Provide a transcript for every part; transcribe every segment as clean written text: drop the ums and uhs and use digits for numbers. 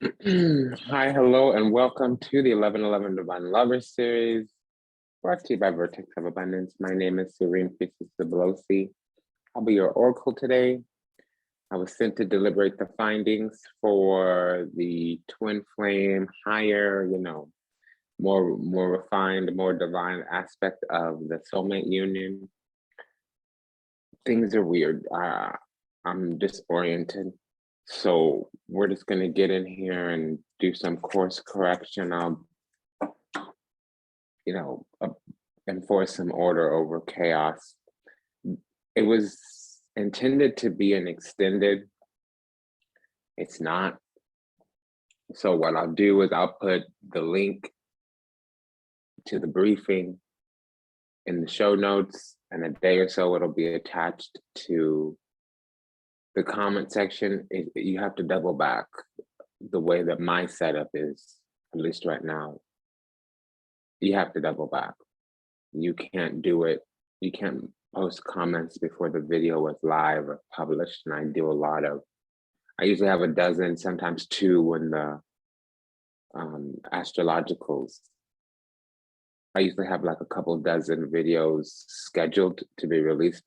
Hi, hello, and welcome to the 1111 Divine Lovers series, brought to you by Vertex of Abundance. My name is Serene Priestess Belosi. I'll be your oracle today. I was sent to deliberate the findings for the twin flame, higher, more refined, more divine aspect of the soulmate union. Things are weird. I'm disoriented. So we're just going to get in here and do some course correction. I'll, enforce some order over chaos. It was intended to be an extended. It's not. So what I'll do is I'll put the link to the briefing in the show notes, and a day or so it'll be attached to the comment section. You have to double back the way that my setup is, at least right now. You have to double back. You can't do it. You can't post comments before the video was live or published. And I usually have a dozen, sometimes two when the astrologicals. I usually have like a couple dozen videos scheduled to be released.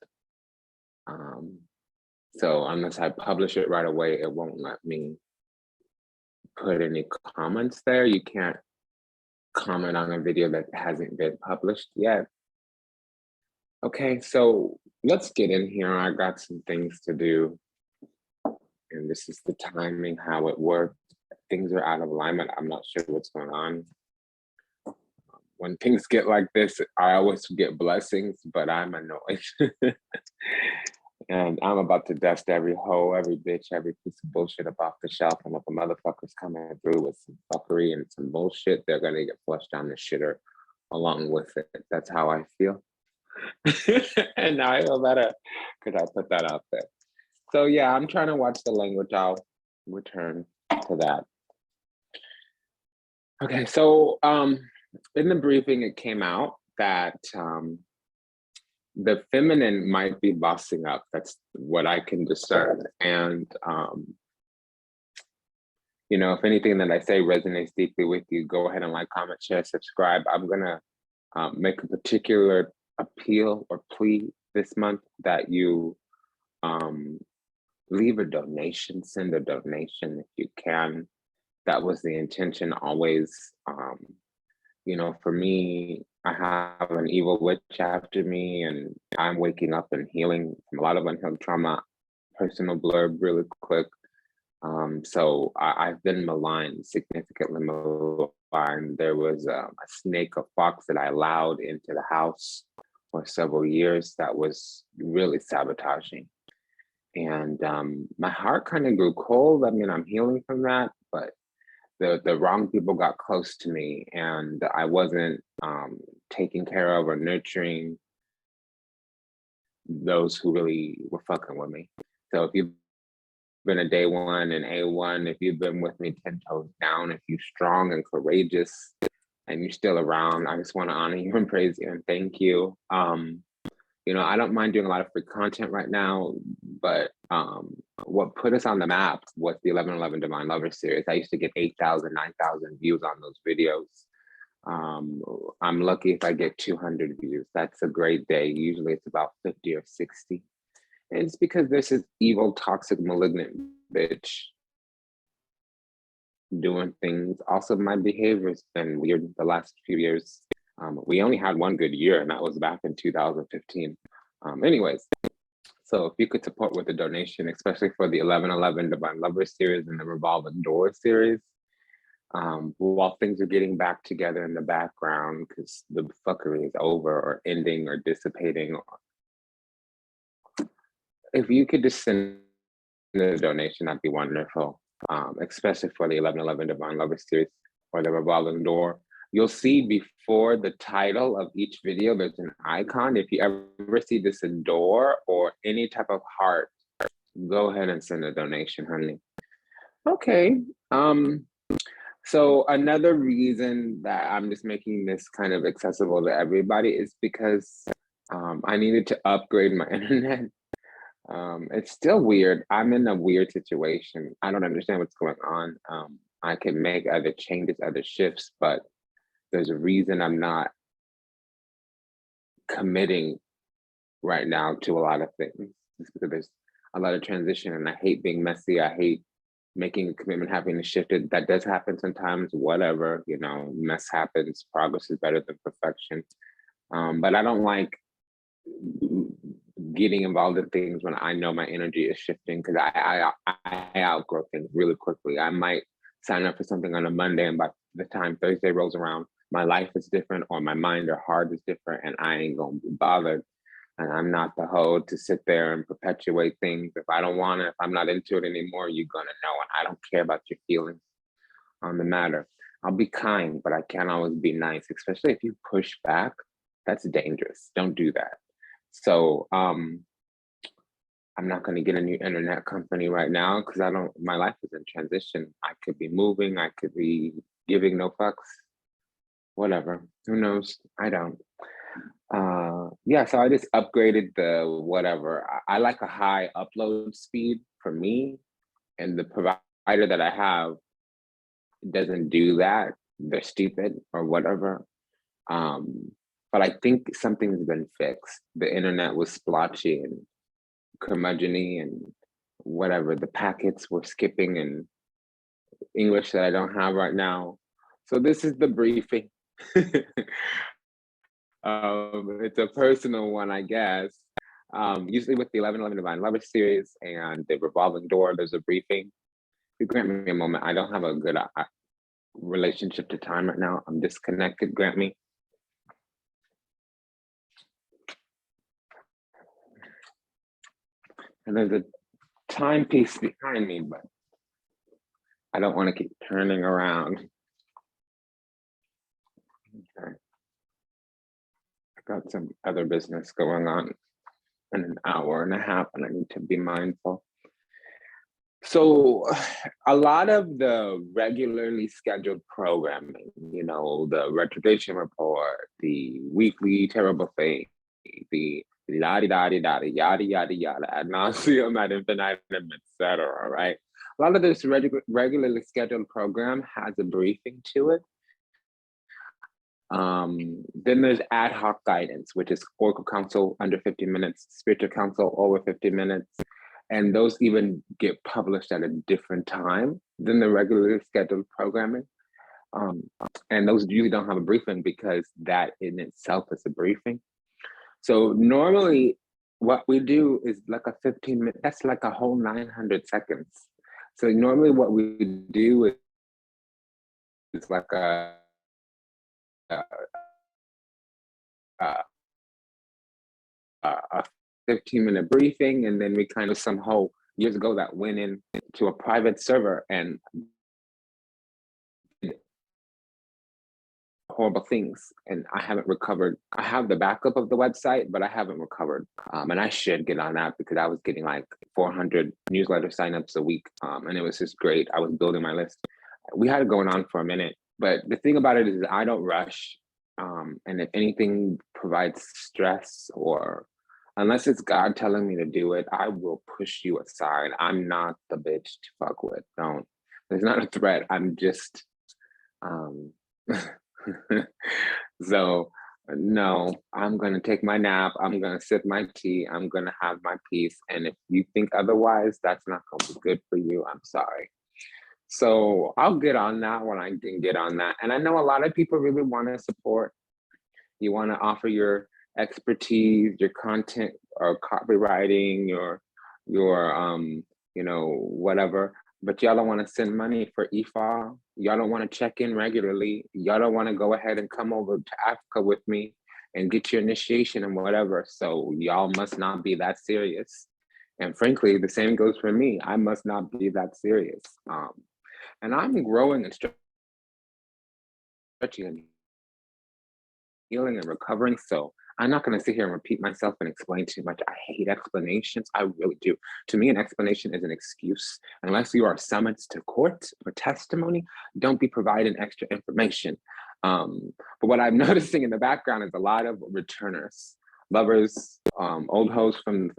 So unless I publish it right away, it won't let me put any comments there. You can't comment on a video that hasn't been published yet. Okay, so let's get in here. I got some things to do. And this is the timing, how it worked. Things are out of alignment. I'm not sure what's going on. When things get like this, I always get blessings, but I'm annoyed. And I'm about to dust every hoe, every bitch, every piece of bullshit off the shelf. And if a motherfucker's coming through with some fuckery and some bullshit, they're gonna get flushed down the shitter along with it. That's how I feel. And now I feel better because I put that out there. So yeah, I'm trying to watch the language. I'll return to that. Okay, so in the briefing, it came out that the feminine might be bossing up. That's what I can discern. And, if anything that I say resonates deeply with you, go ahead and like, comment, share, subscribe. I'm gonna make a particular appeal or plea this month that you leave a donation, send a donation if you can. That was the intention always. For me, I have an evil witch after me, and I'm waking up and healing from a lot of unhealed trauma. Personal blurb really quick. So I've been maligned, significantly maligned. There was a snake, a fox that I allowed into the house for several years that was really sabotaging. And my heart kind of grew cold. I mean, I'm healing from that, but the wrong people got close to me, and I wasn't taking care of or nurturing those who really were fucking with me. So if you've been a day one and A1, if you've been with me 10 toes down, if you're strong and courageous and you're still around, I just want to honor you and praise you and thank you. I don't mind doing a lot of free content right now, but what put us on the map was the 1111 Divine Lover series. I used to get 8,000, 9,000 views on those videos. I'm lucky if I get 200 views. That's a great day. Usually it's about 50 or 60. And it's because there's this evil, toxic, malignant bitch doing things. Also, my behavior's been weird the last few years. We only had one good year, and that was back in 2015. Anyways, so if you could support with a donation, especially for the 1111 Divine Lover series and the Revolving Door series, while things are getting back together in the background because the fuckery is over or ending or dissipating. If you could just send a donation, that'd be wonderful, especially for the 1111 Divine Lover series or the Revolving Door. You'll see before the title of each video, there's an icon. If you ever see this a door or any type of heart, go ahead and send a donation, honey. Okay. So another reason that I'm just making this kind of accessible to everybody is because I needed to upgrade my internet. It's still weird. I'm in a weird situation. I don't understand what's going on. I can make other changes, other shifts, but there's a reason I'm not committing right now to a lot of things. It's because there's a lot of transition and I hate being messy. I hate making a commitment, having to shift it. That does happen sometimes, whatever, you know, mess happens. Progress is better than perfection. But I don't like getting involved in things when I know my energy is shifting because I outgrow things really quickly. I might sign up for something on a Monday, and by the time Thursday rolls around, my life is different or my mind or heart is different, and I ain't gonna be bothered. And I'm not the hoe to sit there and perpetuate things. If I don't want it, if I'm not into it anymore, you're gonna know. And I don't care about your feelings on the matter. I'll be kind, but I can't always be nice, especially if you push back. That's dangerous. Don't do that. So I'm not going to get a new internet company right now because my life is in transition. I could be moving, I could be giving no fucks, whatever. Who knows? I don't. Yeah, so I just upgraded the whatever. I like a high upload speed for me, and the provider that I have doesn't do that. They're stupid or whatever. But I think something's been fixed. The internet was splotchy and curmudgeon-y and whatever. The packets were skipping in English that I don't have right now. So this is the briefing. It's a personal one, I guess. Usually with the 11/11 Divine Lovers series and the revolving door, there's a briefing. If you grant me a moment, I don't have a good relationship to time right now. I'm disconnected, grant me. And there's a timepiece behind me, but I don't want to keep turning around. Okay. I got some other business going on in an hour and a half, and I need to be mindful. So a lot of the regularly scheduled programming, you know, the retrogression report, the weekly terrible thing, the la-di-da-di-da-di, yada, yada, yada, ad nauseum, ad infinitum, etc., right? A lot of this regularly scheduled program has a briefing to it. Then there's ad hoc guidance, which is Oracle Council under 50 minutes, Spiritual Council over 50 minutes. And those even get published at a different time than the regularly scheduled programming. And those usually don't have a briefing because that in itself is a briefing. So normally what we do is like a 15-minute, that's like a whole 900 seconds. So normally what we do is like a 15-minute briefing, and then we kind of some hoe years ago that went into a private server and did horrible things, and I haven't recovered. I have the backup of the website, but I haven't recovered, and I should get on that because I was getting like 400 newsletter signups a week, and it was just great. I was building my list. We had it going on for a minute, but the thing about it is I don't rush, and if anything provides stress or unless it's God telling me to do it, I will push you aside. I'm not the bitch to fuck with. Don't. There's not a threat. I'm just. So, no, I'm going to take my nap. I'm going to sip my tea. I'm going to have my peace. And if you think otherwise, that's not going to be good for you. I'm sorry. So I'll get on that when I can get on that. And I know a lot of people really want to support. You want to offer your expertise, your content or copywriting, your you know, whatever. But y'all don't want to send money for EFA. Y'all don't want to check in regularly. Y'all don't want to go ahead and come over to Africa with me and get your initiation and whatever. So y'all must not be that serious. And frankly, the same goes for me. I must not be that serious. And I'm growing and stretching and healing and recovering. So I'm not going to sit here and repeat myself and explain too much. I hate explanations. I really do. To me, an explanation is an excuse. Unless you are summoned to court for testimony, don't be providing extra information. But what I'm noticing in the background is a lot of returners, lovers, old hosts from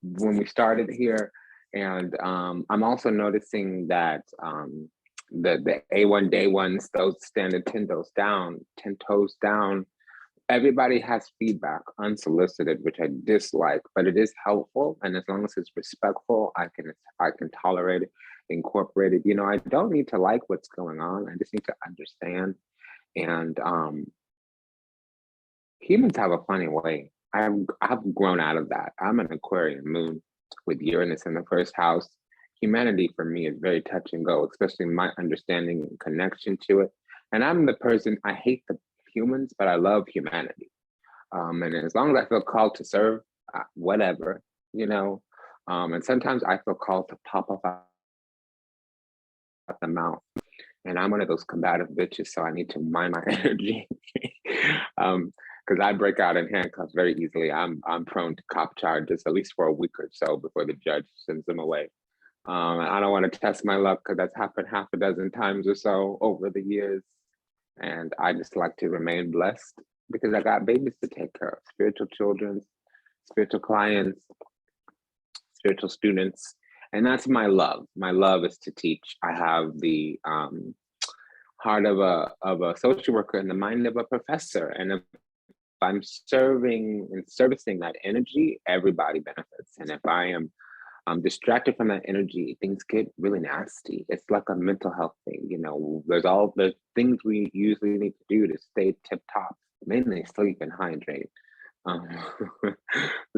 when we started here. And I'm also noticing that the A1 day ones, those standing 10 toes down. Everybody has feedback unsolicited, which I dislike, but it is helpful. And as long as it's respectful, I can tolerate it, incorporate it. You know, I don't need to like what's going on. I just need to understand. And humans have a funny way. I've grown out of that. I'm an Aquarian moon with Uranus in the first house. Humanity for me is very touch and go, especially my understanding and connection to it. And I'm the person, I hate the humans, but I love humanity. And as long as I feel called to serve, whatever, you know. And sometimes I feel called to pop up out the mouth. And I'm one of those combative bitches, so I need to mind my energy. Because I break out in handcuffs very easily. I'm prone to cop charges, at least for a week or so before the judge sends them away. I don't want to test my luck because that's happened half a dozen times or so over the years. And I just like to remain blessed because I got babies to take care of, spiritual children, spiritual clients, spiritual students. And that's my love. My love is to teach. I have the heart of a social worker and the mind of a professor. And if I'm serving and servicing that energy, everybody benefits. And if I am distracted from that energy, things get really nasty. It's like a mental health thing, you know. There's things we usually need to do to stay tip top, mainly sleep and hydrate.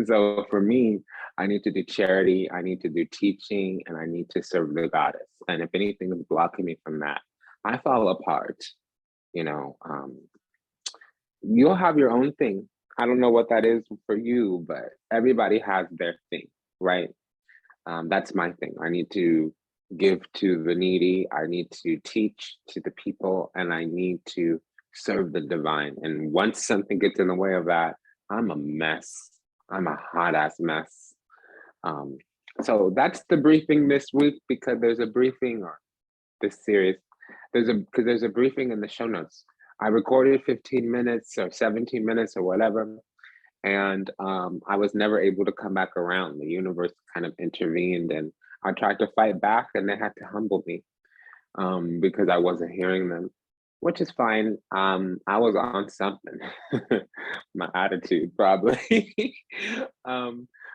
So for me, I need to do charity, I need to do teaching, and I need to serve the goddess. And if anything is blocking me from that, I fall apart. You know, you'll have your own thing. I don't know what that is for you, but everybody has their thing, right? That's my thing. I need to give to the needy. I need to teach to the people, and I need to serve the divine. And once something gets in the way of that, I'm a mess. I'm a hot ass mess. So that's the briefing this week, because there's a briefing, or this series, there's a briefing in the show notes. I recorded 15 minutes or 17 minutes or whatever. And I was never able to come back around. The universe kind of intervened, and I tried to fight back, and they had to humble me because I wasn't hearing them, which is fine. I was on something, my attitude probably.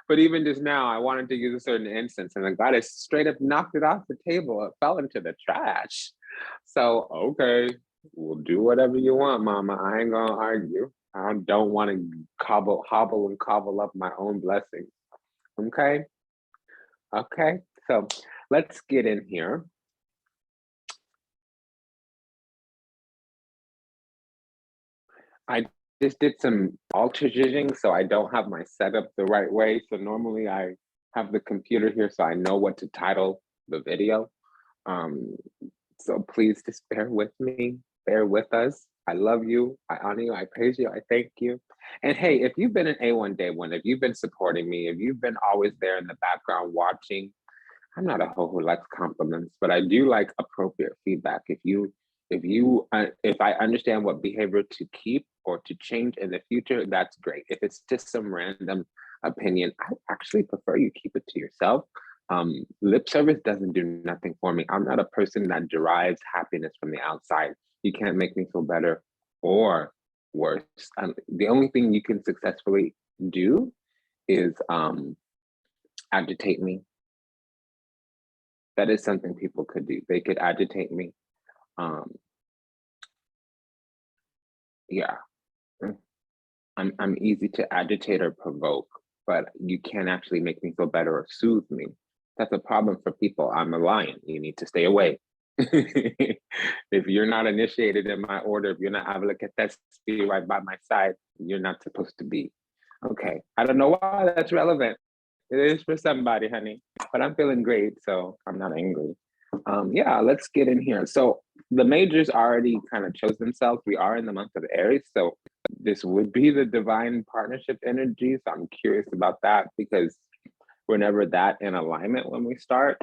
But even just now, I wanted to use a certain instance, and the goddess straight up knocked it off the table. It fell into the trash. So, okay, we'll do whatever you want, mama. I ain't gonna argue. I don't want to hobble and cobble up my own blessings. Okay. Okay. So let's get in here. I just did some alter jigging, so I don't have my setup the right way. So normally I have the computer here, so I know what to title the video. So please just bear with me, bear with us. I love you, I honor you, I praise you, I thank you. And hey, if you've been an A1 day one, if you've been supporting me, if you've been always there in the background watching, I'm not a hoe who likes compliments, but I do like appropriate feedback. If I understand what behavior to keep or to change in the future, that's great. If it's just some random opinion, I actually prefer you keep it to yourself. Lip service doesn't do nothing for me. I'm not a person that derives happiness from the outside. You can't make me feel better or worse. The only thing you can successfully do is agitate me. That is something people could do. They could agitate me. Yeah, I'm easy to agitate or provoke, but you can't actually make me feel better or soothe me. That's a problem for people. I'm a lion. You need to stay away. If you're not initiated in my order, if you're not Avalokiteshvara be right by my side, you're not supposed to be. Okay, I don't know why that's relevant. It is for somebody, honey, but I'm feeling great, so I'm not angry. Yeah, let's get in here. So the majors already kind of chose themselves. We are in the month of Aries, so this would be the divine partnership energy. So I'm curious about that because we're never that in alignment when we start.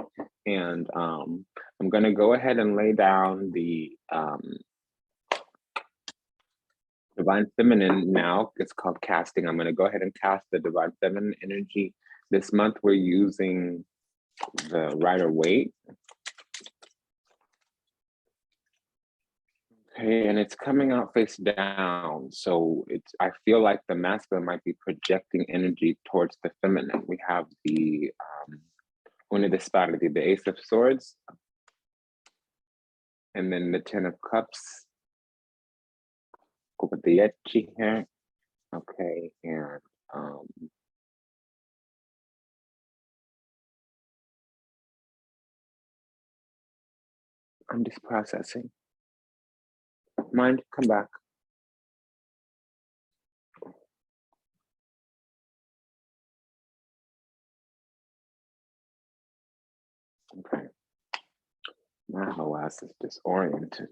And I'm going to go ahead and lay down the divine feminine now. It's called casting. I'm going to go ahead and cast the divine feminine energy. This month we're using the Rider Waite. Okay, and it's coming out face down. So I feel like the masculine might be projecting energy towards the feminine. We have the Una de Spade, the Ace of Swords, and then the Ten of Cups. With the Yetchi here. Okay, and I'm just processing. Mind, come back. Okay. My whole ass is disoriented.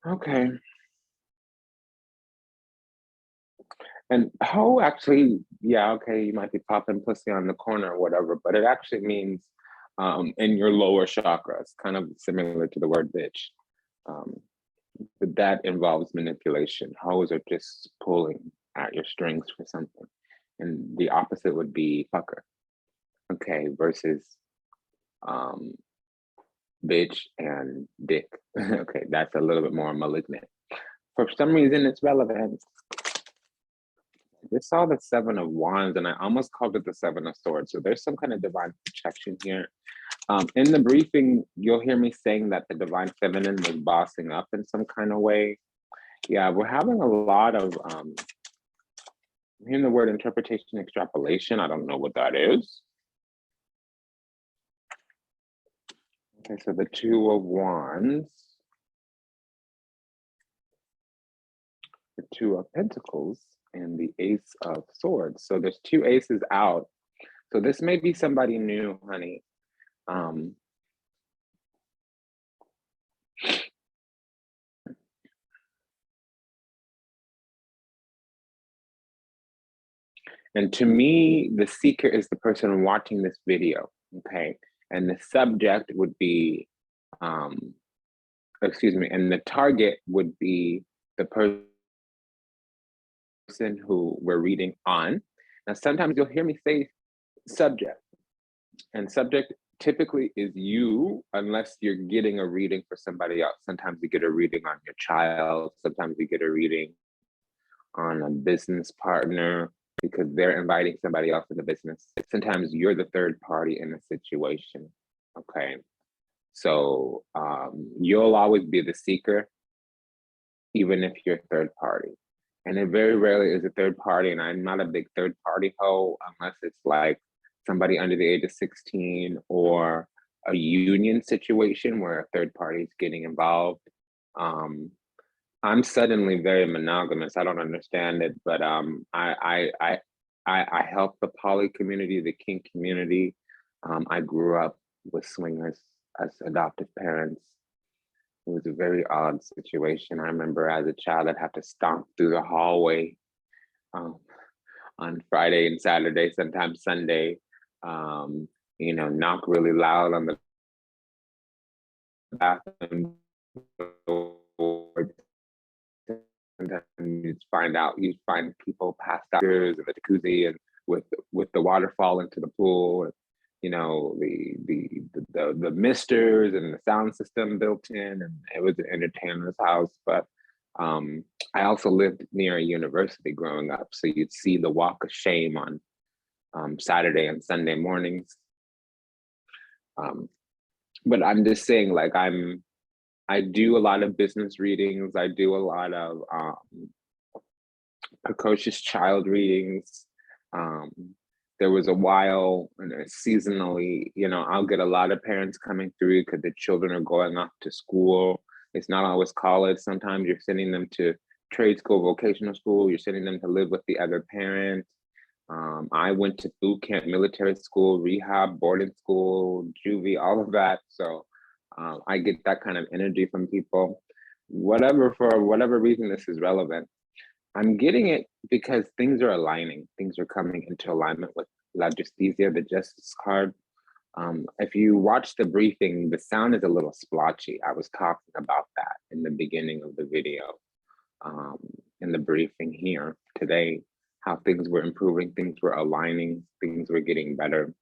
Okay. And ho actually, yeah, okay, you might be popping pussy on the corner or whatever, but it actually means in your lower chakras, kind of similar to the word bitch. But that involves manipulation. Hoes are just pulling at your strings for something. And the opposite would be fucker. Okay, versus bitch and dick. Okay, that's a little bit more malignant. For some reason, it's relevant. I just saw the Seven of Wands, and I almost called it the Seven of Swords. So there's some kind of divine protection here. In the briefing, you'll hear me saying that the divine feminine was bossing up in some kind of way. Yeah, we're having a lot of, I'm hearing the word interpretation, extrapolation. I don't know what that is. Okay, so the Two of Wands, the Two of Pentacles, and the Ace of Swords. So there's two aces out. So this may be somebody new, honey. And to me, the seeker is the person watching this video, okay? And the subject would be, excuse me, and the target would be the person who we're reading on. Now, sometimes you'll hear me say subject, and subject typically is you, unless you're getting a reading for somebody else. Sometimes you get a reading on your child, sometimes you get a reading on a business partner because they're inviting somebody else in the business. Sometimes you're the third party in a situation, okay? So you'll always be the seeker, even if you're third party. And it very rarely is a third party, and I'm not a big third party hoe unless it's like somebody under the age of 16 or a union situation where a third party is getting involved. I'm suddenly very monogamous. I don't understand it, but I help the poly community, the kink community. I grew up with swingers as adoptive parents. It was a very odd situation. I remember as a child, I'd have to stomp through the hallway on Friday and Saturday, sometimes Sunday. Knock really loud on the bathroom door. Sometimes you'd find people passed out in the jacuzzi and with the waterfall into the pool. The misters and the sound system built in, and it was an entertainer's house. But I also lived near a university growing up, so you'd see the walk of shame on Saturday and Sunday mornings. But I'm just saying, like, I do a lot of business readings. I do a lot of precocious child readings. There was a while, and seasonally, I'll get a lot of parents coming through because the children are going off to school. It's not always college. Sometimes you're sending them to trade school, vocational school. You're sending them to live with the other parent. I went to boot camp, military school, rehab, boarding school, juvie, all of that. So I get that kind of energy from people. For whatever reason this is relevant, I'm getting it because things are aligning. Things are coming into alignment with La Justicia, the Justice card. If you watch the briefing, the sound is a little splotchy. I was talking about that in the beginning of the video, in the briefing here today, how things were improving, things were aligning, things were getting better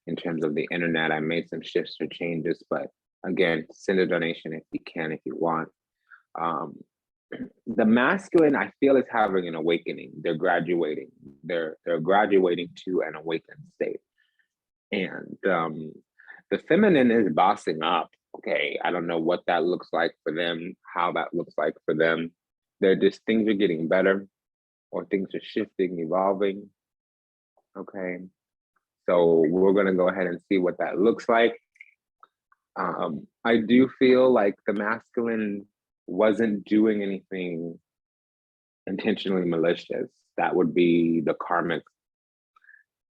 in terms of the internet. I made some shifts or changes, but again, send a donation if you can, if you want. The masculine, I feel, is having an awakening. They're graduating. They're graduating to an awakened state. And the feminine is bossing up. Okay, I don't know what that looks like for them, how that looks like for them. They're just, things are getting better, or things are shifting, evolving. Okay, so we're gonna go ahead and see what that looks like. I do feel like the masculine wasn't doing anything intentionally malicious. That would be the karmic.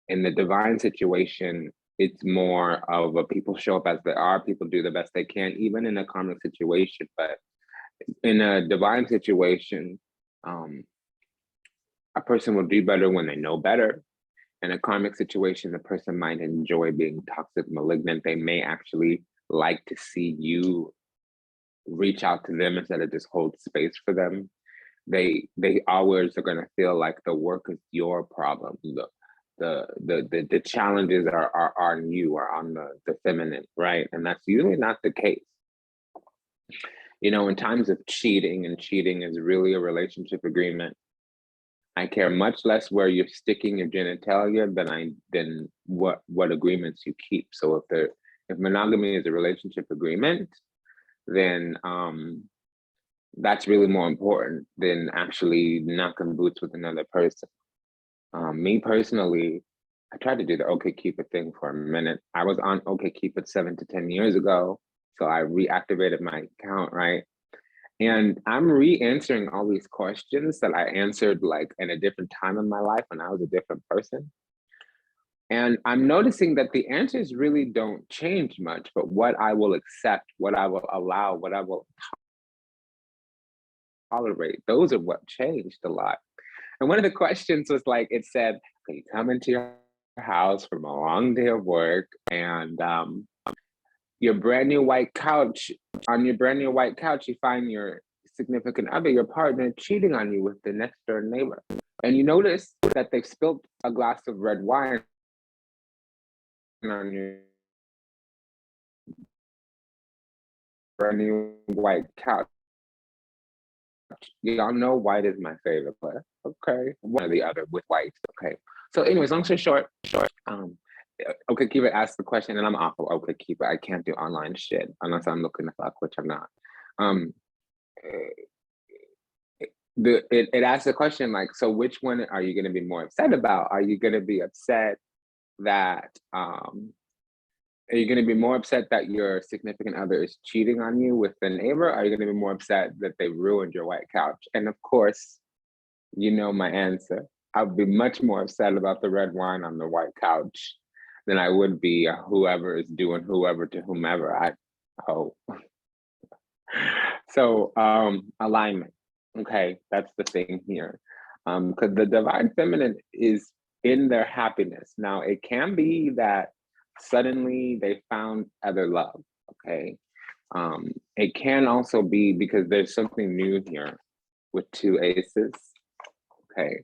In the divine situation, it's more of a people show up as they are, people do the best they can, even in a karmic situation. But in a divine situation, a person will do better when they know better. In a karmic situation, the person might enjoy being toxic, malignant. They may actually like to see you reach out to them instead of just hold space for them. They always are going to feel like the work is your problem. The challenges are on you, or on the feminine, right? And that's usually not the case. You know, in times of cheating, and cheating is really a relationship agreement, I care much less where you're sticking your genitalia than what agreements you keep. So if monogamy is a relationship agreement, then that's really more important than actually knocking boots with another person. Me personally, I tried to do the OkCupid thing for a minute. I was on OkCupid 7 to 10 years ago, so I reactivated my account, right? And I'm re-answering all these questions that I answered like in a different time in my life when I was a different person. And I'm noticing that the answers really don't change much, but what I will accept, what I will allow, what I will tolerate, those are what changed a lot. And one of the questions was like, it said, "Can you come into your house from a long day of work, and your brand new white couch, on your brand new white couch, you find your significant other, your partner, cheating on you with the next door neighbor. And you notice that they've spilled a glass of red wine on your brand new white couch." Y'all know white is my favorite, but okay, one or the other with white. Okay. So, anyways, long story short, OkCupid asked the question, and I'm awful OkCupid. I can't do online shit unless I'm looking to fuck, which I'm not. It asked the question like, so which one are you going to be more upset about? Are you going to be upset that are you going to be more upset that your significant other is cheating on you with the neighbor? Or are you going to be more upset that they ruined your white couch? And of course, you know my answer. I would be much more upset about the red wine on the white couch than I would be whoever is doing whoever to whomever. I hope. So alignment. Okay, that's the thing here. Because the divine feminine is in their happiness. Now, it can be that suddenly they found other love. Okay. It can also be because there's something new here with 2 aces. Okay.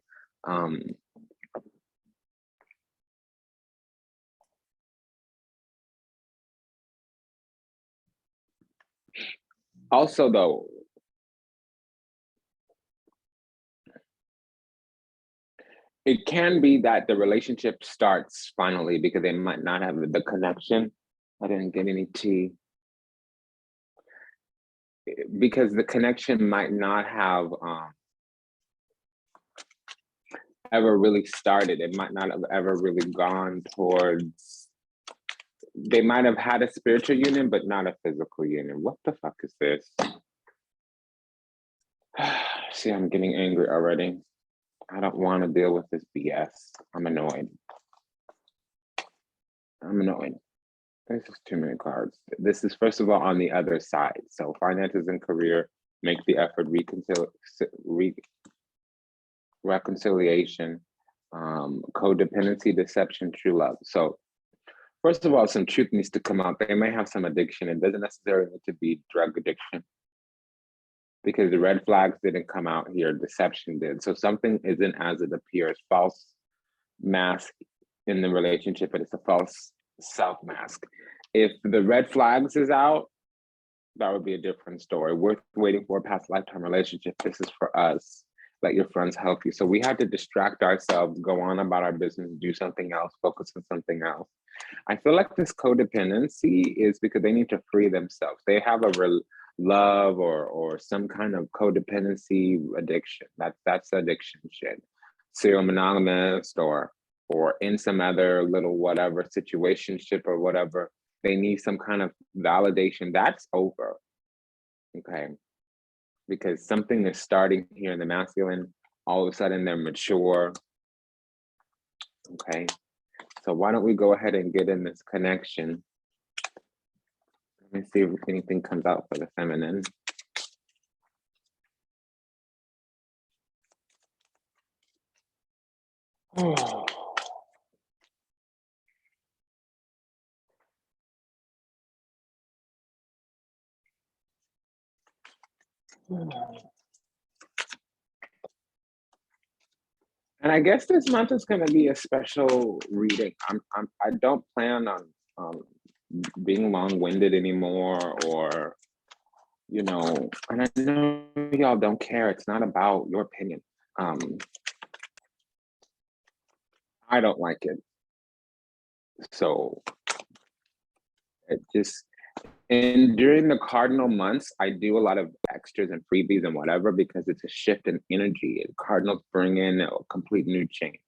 Also, though, it can be that the relationship starts finally because they might not have the connection. I didn't get any tea. Because the connection might not have ever really started. It might not have ever really gone towards, they might have had a spiritual union, but not a physical union. What the fuck is this? See, I'm getting angry already. I don't want to deal with this BS. I'm annoyed. There's just too many cards. This is, first of all, on the other side. So finances and career, make the effort, reconciliation, codependency, deception, true love. So first of all, some truth needs to come out. They may have some addiction. It doesn't necessarily need to be drug addiction, because the red flags didn't come out here, deception did. So something isn't as it appears. False mask in the relationship, but it's a false self mask. If the red flags is out, that would be a different story. Worth waiting for a past lifetime relationship. This is for us. Let your friends help you. So we had to distract ourselves, go on about our business, do something else, focus on something else. I feel like this codependency is because they need to free themselves. They have a love or some kind of codependency addiction. That's addiction shit. Serial monogamous or in some other little whatever situationship or whatever. They need some kind of validation. That's over. Okay. Because something is starting here in the masculine, all of a sudden they're mature. Okay, so why don't we go ahead and get in this connection? Let me see if anything comes out for the feminine. Oh. And I guess this month is going to be a special reading. I don't plan on being long-winded anymore, or and I know y'all don't care. It's not about your opinion. I don't like it, so it just. And during the cardinal months, I do a lot of extras and freebies and whatever because it's a shift in energy. And cardinals bring in a complete new change.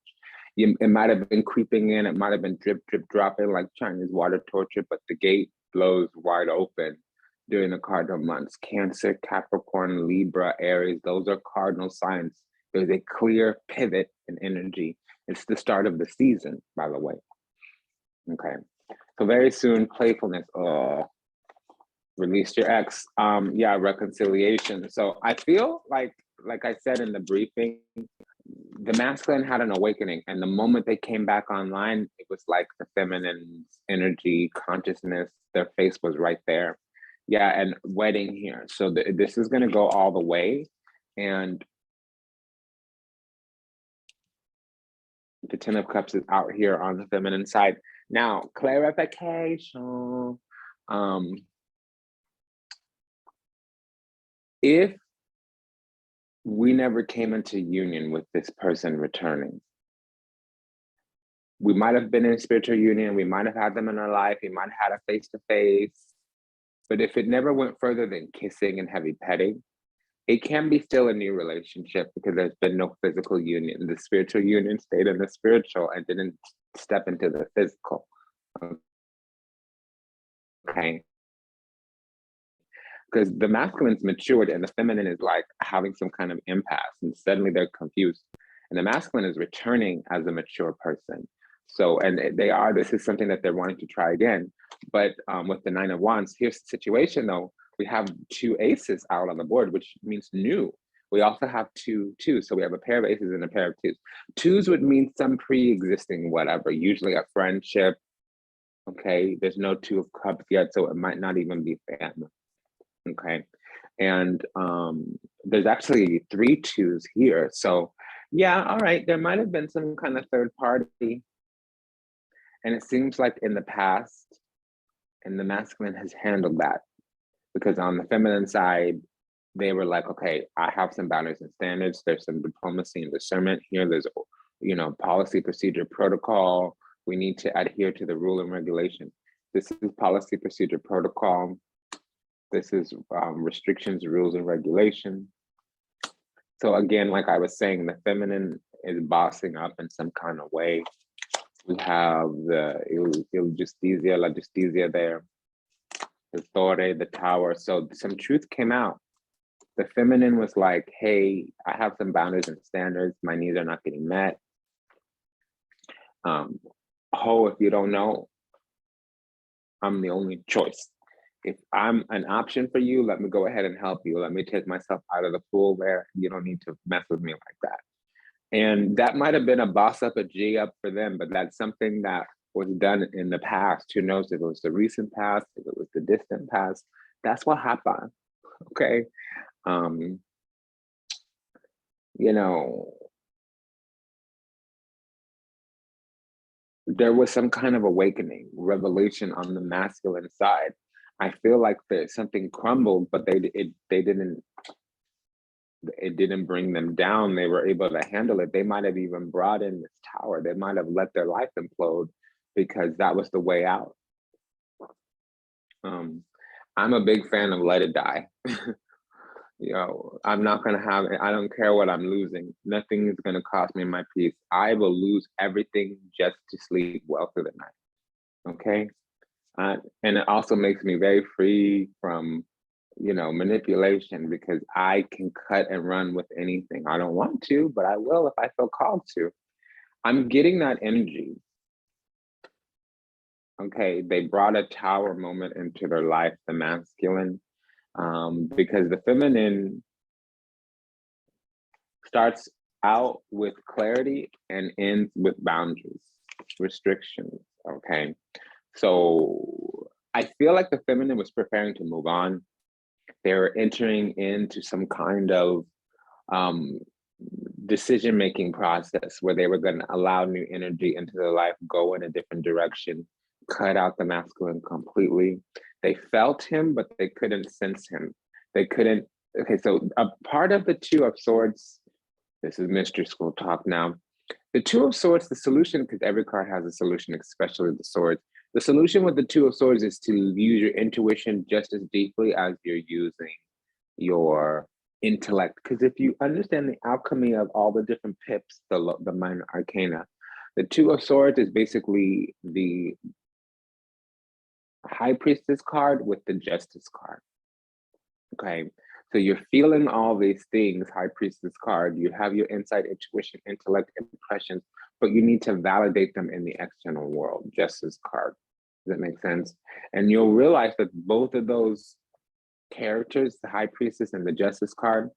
It might have been creeping in, it might have been drip, drip, dropping like Chinese water torture, but the gate blows wide open during the cardinal months. Cancer, Capricorn, Libra, Aries, those are cardinal signs. There's a clear pivot in energy. It's the start of the season, by the way. Okay. So very soon, playfulness. Release your ex. Yeah, reconciliation. So I feel like I said in the briefing, the masculine had an awakening, and the moment they came back online, it was like the feminine energy, consciousness, their face was right there. Yeah, and wedding here. So this is going to go all the way, and the Ten of Cups is out here on the feminine side. Now, clarification. If we never came into union with this person returning, we might have been in spiritual union, we might have had them in our life, we might have had a face-to-face, but if it never went further than kissing and heavy petting, it can be still a new relationship because there's been no physical union. The spiritual union stayed in the spiritual and didn't step into the physical. Okay. Because the masculine's matured and the feminine is like having some kind of impasse, and suddenly they're confused. And the masculine is returning as a mature person. So, and this is something that they're wanting to try again. But with the Nine of Wands, here's the situation though. We have two aces out on the board, which means new. We also have two twos. So we have a pair of aces and a pair of twos. Twos would mean some pre-existing whatever, usually a friendship. Okay, there's no Two of Cups yet, so it might not even be family. Okay, and there's actually three twos here. So yeah, all right, there might have been some kind of third party. And it seems like in the past, and the masculine has handled that. Because on the feminine side, they were like, okay, I have some boundaries and standards. There's some diplomacy and discernment here. There's, policy, procedure, protocol. We need to adhere to the rule and regulation. This is policy, procedure, protocol. This is restrictions, rules, and regulation. So again, like I was saying, the feminine is bossing up in some kind of way. We have the justicia, la justicia there, the torre, the tower. So some truth came out. The feminine was like, hey, I have some boundaries and standards. My needs are not getting met. If you don't know, I'm the only choice. If I'm an option for you, let me go ahead and help you. Let me take myself out of the pool there. You don't need to mess with me like that. And that might have been a boss up, a G up for them, but that's something that was done in the past. Who knows if it was the recent past, if it was the distant past. That's what happened. Okay. There was some kind of awakening, revelation on the masculine side. I feel like there's something crumbled, but it didn't bring them down. They were able to handle it. They might have even brought in this tower. They might have let their life implode because that was the way out. I'm a big fan of let it die. You know, I'm not gonna have it. I don't care what I'm losing. Nothing is gonna cost me my peace. I will lose everything just to sleep well through the night. Okay. And it also makes me very free from, you know, manipulation, because I can cut and run with anything. I don't want to, but I will if I feel called to. I'm getting that energy. Okay, they brought a tower moment into their life, the masculine, because the feminine starts out with clarity and ends with boundaries, restrictions. Okay, so I feel like the feminine was preparing to move on. They were entering into some kind of decision-making process where they were going to allow new energy into their life, go in a different direction, cut out the masculine completely. They felt him, but they couldn't sense him. They couldn't. Okay, so a part of the Two of Swords, this is mystery school talk now. The Two of Swords, the solution, because every card has a solution, especially the swords. The solution with the Two of Swords is to use your intuition just as deeply as you're using your intellect. Because if you understand the alchemy of all the different pips, the minor arcana, the Two of Swords is basically the High Priestess card with the Justice card. Okay, so you're feeling all these things, High Priestess card, you have your insight, intuition, intellect, impressions, but you need to validate them in the external world, Justice card. Does that make sense? And you'll realize that both of those characters, the High Priestess and the Justice card,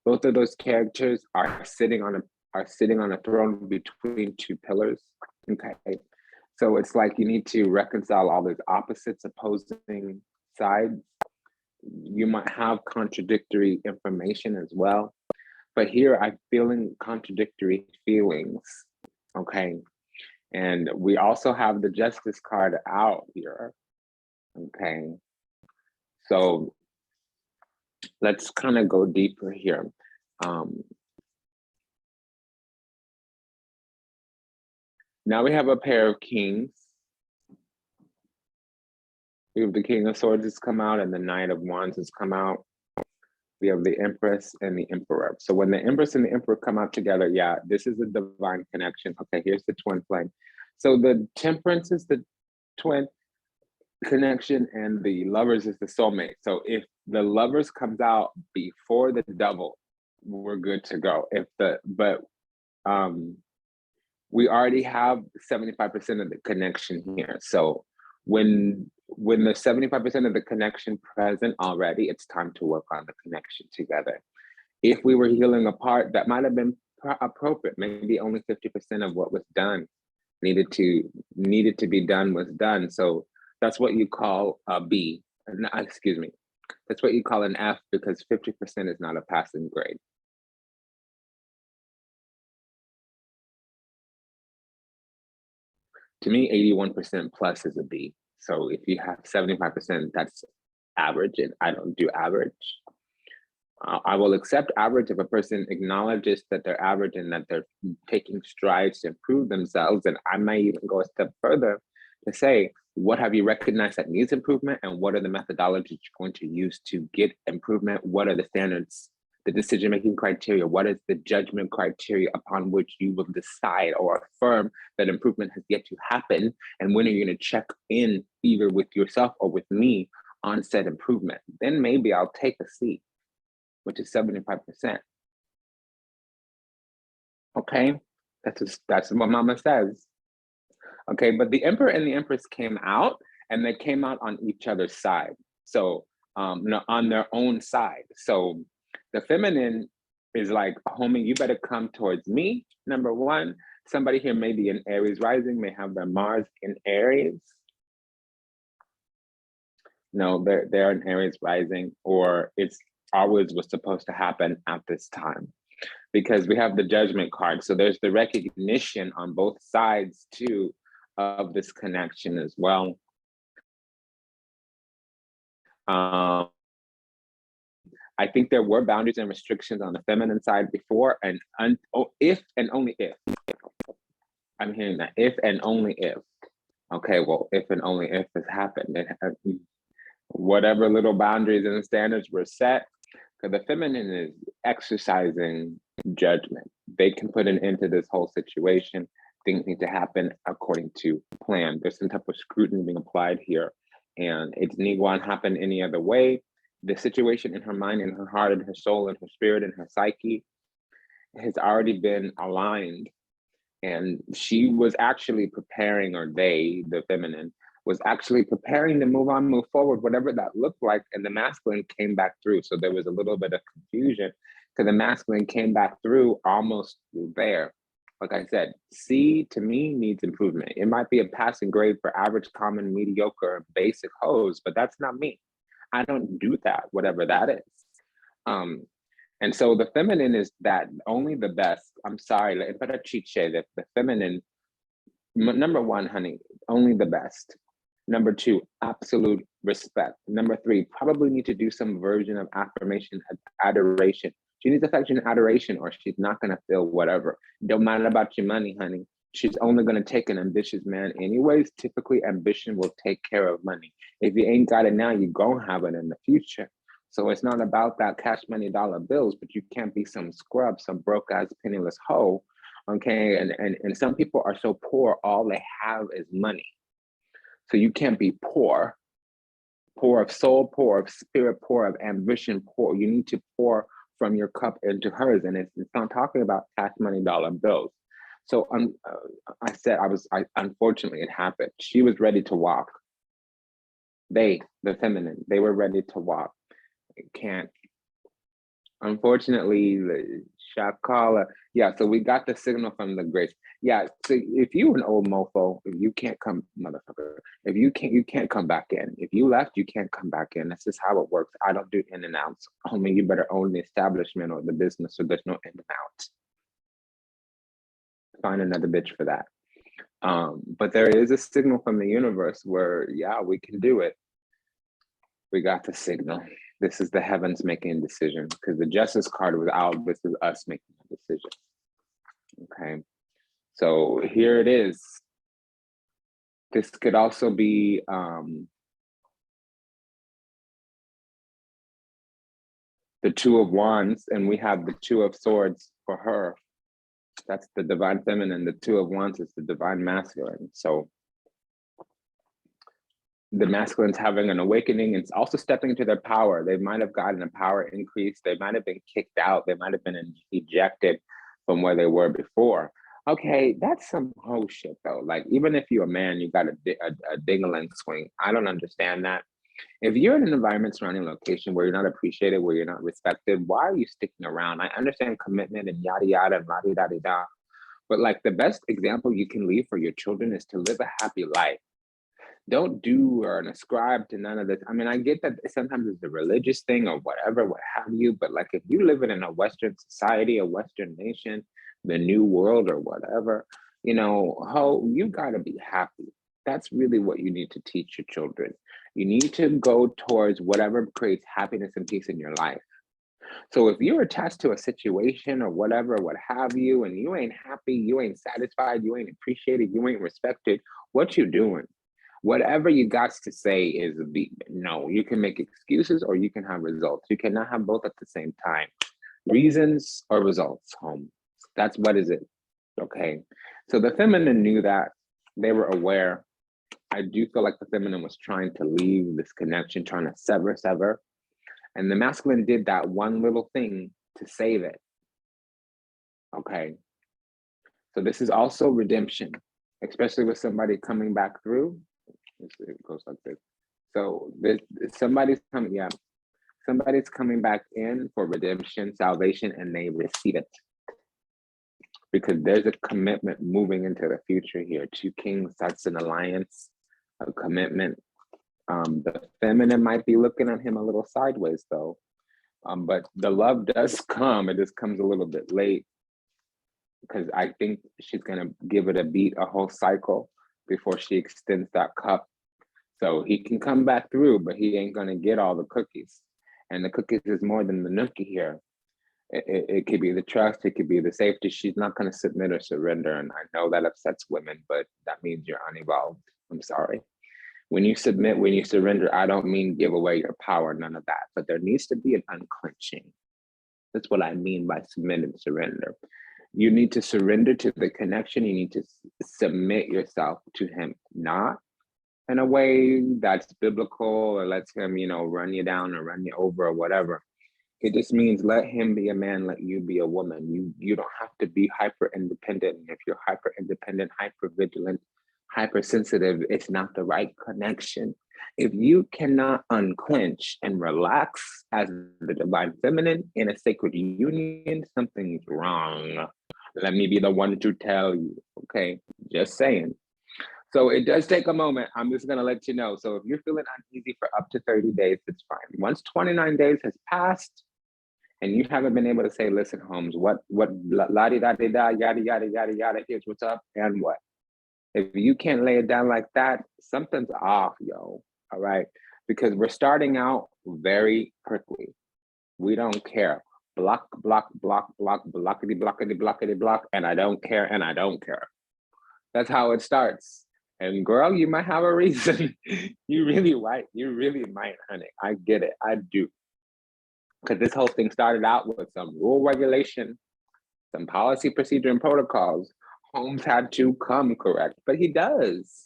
both of those characters are sitting on a throne between two pillars. Okay, so it's like you need to reconcile all those opposites, opposing sides. You might have contradictory information as well, but here I'm feeling contradictory feelings. Okay, and we also have the Justice card out here. Okay, so let's kind of go deeper here. Now we have a pair of kings. We have the King of Swords has come out and the Knight of Wands has come out. We have the Empress and the Emperor. So when the Empress and the Emperor come out together, yeah, this is a divine connection. Okay, here's the twin flame. So the Temperance is the twin connection and the Lovers is the soulmate. So if the Lovers comes out before the Devil, we're good to go. We already have 75% of the connection here. So when there's 75% of the connection present already, it's time to work on the connection together. If we were healing apart, that might have been appropriate. Maybe only 50% of what was done needed to be done was done. So that's what you call a B. Excuse me. That's what you call an F, because 50% is not a passing grade. To me, 81% plus is a B. So if you have 75%, that's average, and I don't do average. I will accept average if a person acknowledges that they're average and that they're taking strides to improve themselves. And I might even go a step further to say, what have you recognized that needs improvement, and what are the methodologies you're going to use to get improvement? What are the standards, the decision-making criteria? What is the judgment criteria upon which you will decide or affirm that improvement has yet to happen? And when are you going to check in either with yourself or with me on said improvement? Then maybe I'll take a seat, which is 75%. Okay, that's what Mama says. Okay, but the Emperor and the Empress came out, and they came out on each other's side. So on their own side. So the feminine is like, homie, you better come towards me. Number one, somebody here may be in Aries rising, may have their Mars in Aries. No, they're in Aries rising, or it's always was supposed to happen at this time, because we have the Judgment card. So there's the recognition on both sides too of this connection as well. I think there were boundaries and restrictions on the feminine side before, and if and only if. I'm hearing that, if and only if. Okay, well, if and only if has happened. Whatever little boundaries and standards were set, because the feminine is exercising judgment. They can put an end to this whole situation. Things need to happen according to plan. There's some type of scrutiny being applied here, and it won't happen any other way. The situation in her mind, in her heart, in her soul, in her spirit, in her psyche has already been aligned. And she was actually preparing, or they, the feminine, was actually preparing to move on, move forward, whatever that looked like. And the masculine came back through. So there was a little bit of confusion because the masculine came back through almost there. Like I said, C to me needs improvement. It might be a passing grade for average, common, mediocre, basic hoes, but that's not me. I don't do that, whatever that is. And so the feminine is that only the best. I'm sorry, but the feminine, number one, honey, only the best. Number two, absolute respect. Number three, probably need to do some version of affirmation, adoration. She needs affection and adoration, or she's not going to feel whatever. Don't matter about your money, honey. She's only going to take an ambitious man anyways. Typically, ambition will take care of money. If you ain't got it now, you're going to have it in the future. So it's not about that cash money dollar bills, but you can't be some scrub, some broke ass penniless hoe. Okay. And some people are so poor, all they have is money. So you can't be poor of soul, poor of spirit, poor of ambition, poor. You need to pour from your cup into hers. And it's not talking about cash money dollar bills. So unfortunately it happened. She was ready to walk. The feminine, they were ready to walk. Can't. Unfortunately, the Shakala. Yeah, so we got the signal from the grace. Yeah, so if you're an old mofo, if you can't come, motherfucker, if you can't come back in. If you left, you can't come back in. That's just how it works. I don't do in and outs. Homie, you better own the establishment or the business, so there's no in and out. Find another bitch for that. But there is a signal from the universe where, yeah, we can do it. We got the signal. This is the heavens making a decision, because the justice card was out. This is us making a decision. Okay. So here it is. This could also be the Two of Wands, and we have the Two of Swords for her. That's the divine feminine. The Two of Wands is the divine masculine. So the masculine's having an awakening and also stepping into their power. They might have gotten a power increase. They might have been kicked out. They might have been ejected from where they were before. Okay, that's some whole shit though. Like, even if you're a man, you got a ding-a-ling swing. I don't understand that. If you're in an environment, surrounding location where you're not appreciated, where you're not respected, why are you sticking around? I understand commitment and yada yada and la di da di da, but like, the best example you can leave for your children is to live a happy life. Don't do or ascribe to none of this. I mean, I get that sometimes it's a religious thing or whatever, what have you, but like, if you live in a Western society, a Western nation, the new world or whatever, you know, you gotta be happy. That's really what you need to teach your children. You need to go towards whatever creates happiness and peace in your life. So if you're attached to a situation or whatever, what have you, and you ain't happy, you ain't satisfied, you ain't appreciated, you ain't respected, what you doing? Whatever you got to say is no. You can make excuses or you can have results. You cannot have both at the same time. Reasons or results, home. That's what is it. Okay. So the feminine knew that. They were aware. I do feel like the feminine was trying to leave this connection, trying to sever. And the masculine did that one little thing to save it. Okay. So this is also redemption, especially with somebody coming back through. It goes like this. So somebody's coming back in for redemption, salvation, and they receive it. Because there's a commitment moving into the future here. Two kings, that's an alliance, a commitment. The feminine might be looking at him a little sideways though. But the love does come. It just comes a little bit late, because I think she's gonna give it a whole cycle before she extends that cup. So he can come back through, but he ain't gonna get all the cookies. And the cookies is more than the nookie here. It could be the trust, it could be the safety. She's not gonna submit or surrender. And I know that upsets women, but that means you're unevolved. I'm sorry. When you submit, when you surrender, I don't mean give away your power, none of that. But there needs to be an unclenching. That's what I mean by submit and surrender. You need to surrender to the connection. You need to submit yourself to him, not in a way that's biblical or lets him, run you down or run you over or whatever. It just means let him be a man, let you be a woman. You don't have to be hyper independent. If you're hyper independent, hyper vigilant, hypersensitive, it's not the right connection. If you cannot unclench and relax as the divine feminine in a sacred union, something's wrong. Let me be the one to tell you, okay? Just saying. So it does take a moment. I'm just gonna let you know. So if you're feeling uneasy for up to 30 days, it's fine. Once 29 days has passed and you haven't been able to say, listen, Holmes, what, la-di-da-di-da, yada, yada, yada, yada, here's what's up, and what? If you can't lay it down like that, something's off, yo, all right? Because we're starting out very prickly. We don't care. Block, block, block, block, blockity, blockity, blockity, block, and I don't care, and I don't care. That's how it starts. And girl, you might have a reason. You really might, honey. I get it, I do. Because this whole thing started out with some rule regulation, some policy, procedure, and protocols. Holmes had to come correct, but he does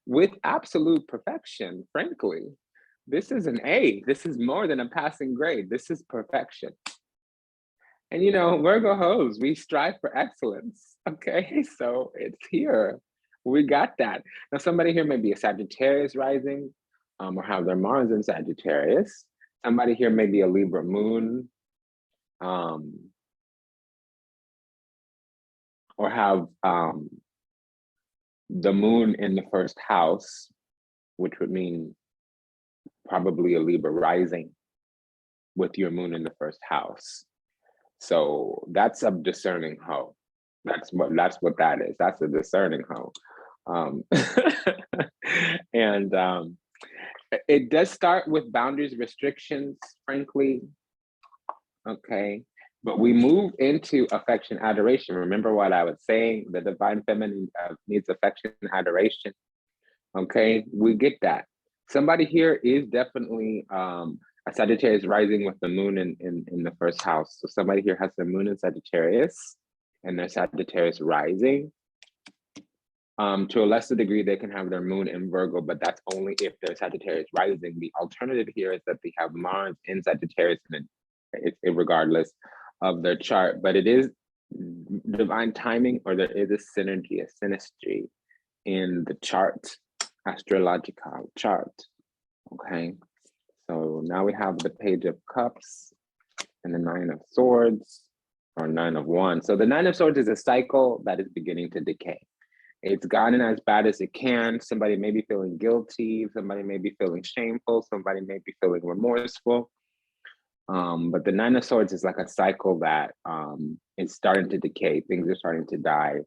with absolute perfection, frankly. This is an A. This is more than a passing grade. This is perfection. And Virgo hoes, we strive for excellence, okay? So it's here. We got that. Now, somebody here may be a Sagittarius rising or have their Mars in Sagittarius. Somebody here may be a Libra moon or have the moon in the first house, which would mean probably a Libra rising with your moon in the first house. So that's a discerning hoe. That's what that is. That's a discerning hoe. And it does start with boundaries, restrictions, frankly. Okay. But we move into affection, adoration. Remember what I was saying? The divine feminine needs affection, adoration. Okay, we get that. Somebody here is definitely a Sagittarius rising with the moon in the first house. So somebody here has the moon in Sagittarius and their Sagittarius rising. To a lesser degree, they can have their moon in Virgo, but that's only if they're Sagittarius rising. The alternative here is that they have Mars in Sagittarius, and it's regardless of their chart. But it is divine timing, or there is a synergy, a synastry in the chart, astrological chart. Okay, so now we have the Page of Cups and the Nine of Swords, or Nine of Wands. So the Nine of Swords is a cycle that is beginning to decay. It's gotten as bad as it can. Somebody may be feeling guilty. Somebody may be feeling shameful. Somebody may be feeling remorseful. But the Nine of Swords is like a cycle that is starting to decay. Things are starting to die.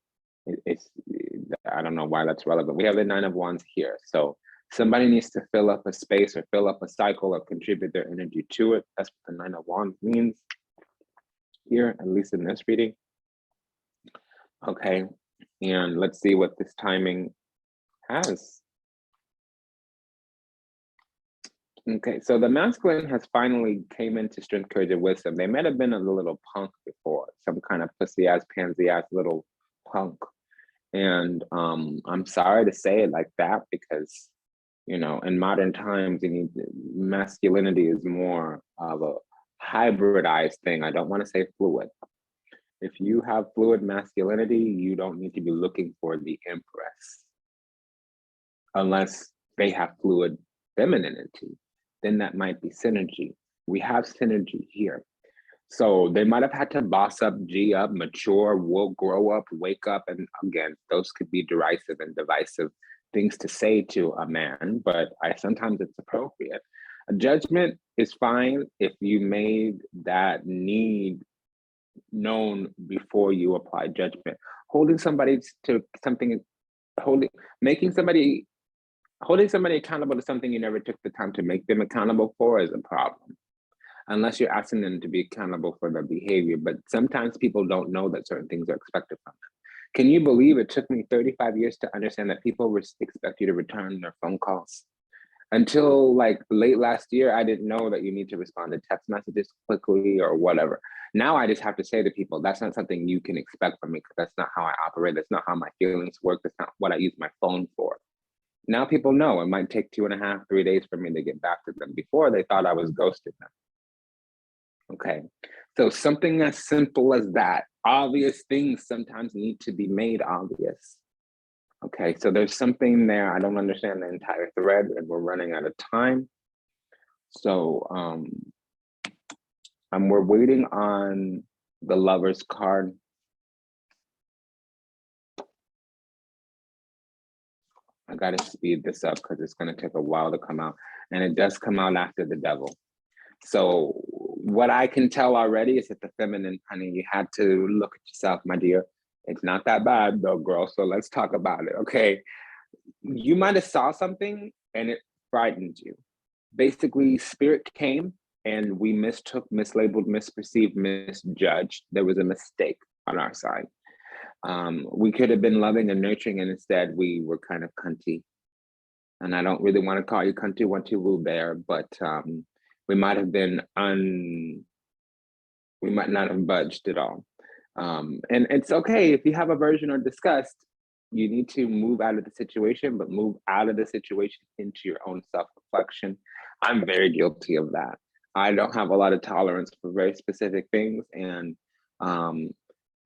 I don't know why that's relevant. We have the Nine of Wands here. So somebody needs to fill up a space or fill up a cycle or contribute their energy to it. That's what the Nine of Wands means here, at least in this reading. Okay. And let's see what this timing has. Okay, so the masculine has finally came into strength, courage, and wisdom. They might have been a little punk before, some kind of pussy-ass, pansy-ass little punk. And I'm sorry to say it like that because, in modern times, masculinity is more of a hybridized thing. I don't want to say fluid. If you have fluid masculinity, you don't need to be looking for the empress. Unless they have fluid femininity, then that might be synergy. We have synergy here. So they might have had to boss up, G up, mature, will grow up, wake up. And again, those could be derisive and divisive things to say to a man, but sometimes it's appropriate. A judgment is fine if you made that need known before you apply judgment. Holding somebody to something, making somebody Holding somebody accountable to something you never took the time to make them accountable for is a problem, unless you're asking them to be accountable for their behavior. But sometimes people don't know that certain things are expected from them. Can you believe it took me 35 years to understand that people expect you to return their phone calls? Until like late last year, I didn't know that you need to respond to text messages quickly or whatever. Now I just have to say to people, that's not something you can expect from me, because that's not how I operate. That's not how my feelings work. That's not what I use my phone for. Now people know it might take 2.5, 3 days for me to get back to them. Before, they thought I was ghosting them. Okay, so something as simple as that. Obvious things sometimes need to be made obvious. Okay, so there's something there. I don't understand the entire thread, and we're running out of time. So we're waiting on the Lover's card. I gotta speed this up because it's gonna take a while to come out. And it does come out after the Devil. So what I can tell already is that the feminine, honey, you had to look at yourself, my dear. It's not that bad though, girl. So let's talk about it, okay? You might have saw something and it frightened you. Basically, spirit came and we mistook, mislabeled, misperceived, misjudged. There was a mistake on our side. We could have been loving and nurturing, and instead we were kind of cunty. And I don't really want to call you cunty, want to woo bear, but we might have been we might not have budged at all. And it's okay if you have aversion or disgust, you need to move out of the situation, but move out of the situation into your own self-reflection. I'm very guilty of that. I don't have a lot of tolerance for very specific things. And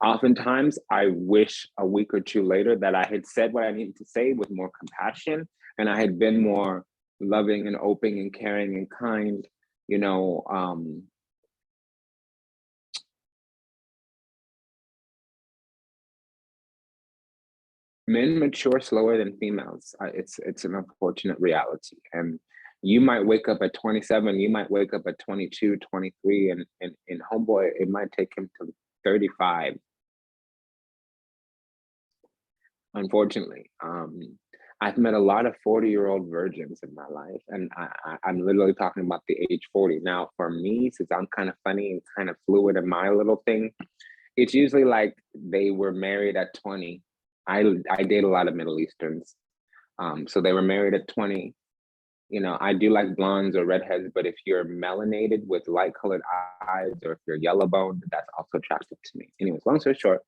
oftentimes I wish a week or two later that I had said what I needed to say with more compassion, and I had been more loving and open and caring and kind, you know. Men mature slower than females. It's an unfortunate reality. And you might wake up at 27, you might wake up at 22, 23, and in homeboy, it might take him to 35. Unfortunately, I've met a lot of 40-year-old virgins in my life, and I'm literally talking about the age 40. Now, for me, since I'm kind of funny and kind of fluid in my little thing, it's usually like they were married at 20. I date a lot of Middle Easterns. So they were married at 20. You know, I do like blondes or redheads, but if you're melanated with light colored eyes, or if you're yellow boned, that's also attractive to me. Anyways, long story short,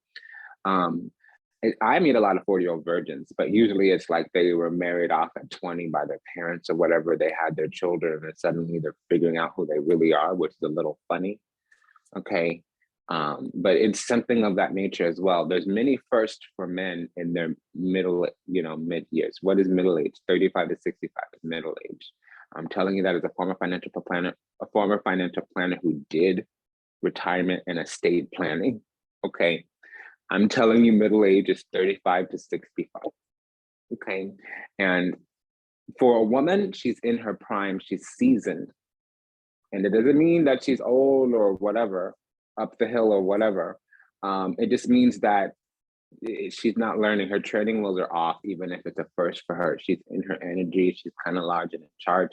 I meet a lot of 40-year-old virgins, but usually it's like they were married off at 20 by their parents or whatever. They had their children and suddenly they're figuring out who they really are, which is a little funny. Okay. But it's something of that nature as well. There's many firsts for men in their middle, mid years. What is middle age? 35 to 65 is middle age. I'm telling you that as a former financial planner who did retirement and estate planning. Okay. I'm telling you, middle age is 35 to 65. Okay. And for a woman, she's in her prime, she's seasoned. And it doesn't mean that she's old or whatever, up the hill or whatever. It just means that she's not learning. Her training wheels are off, even if it's a first for her. She's in her energy. She's kind of large and in charge.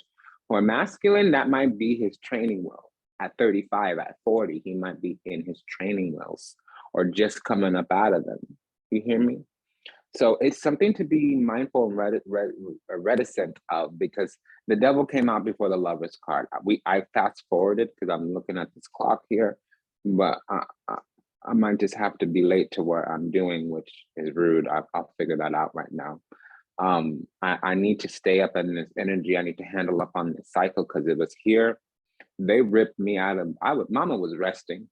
For a masculine, that might be his training wheel. At 35, at 40, he might be in his training wheels or just coming up out of them. You hear me? So it's something to be mindful and reticent of, because the Devil came out before the Lover's card. I fast forwarded because I'm looking at this clock here, but I might just have to be late to what I'm doing, which is rude. I'll figure that out right now. I need to stay up in this energy. I need to handle up on this cycle because it was here. They ripped me out of, Mama was resting.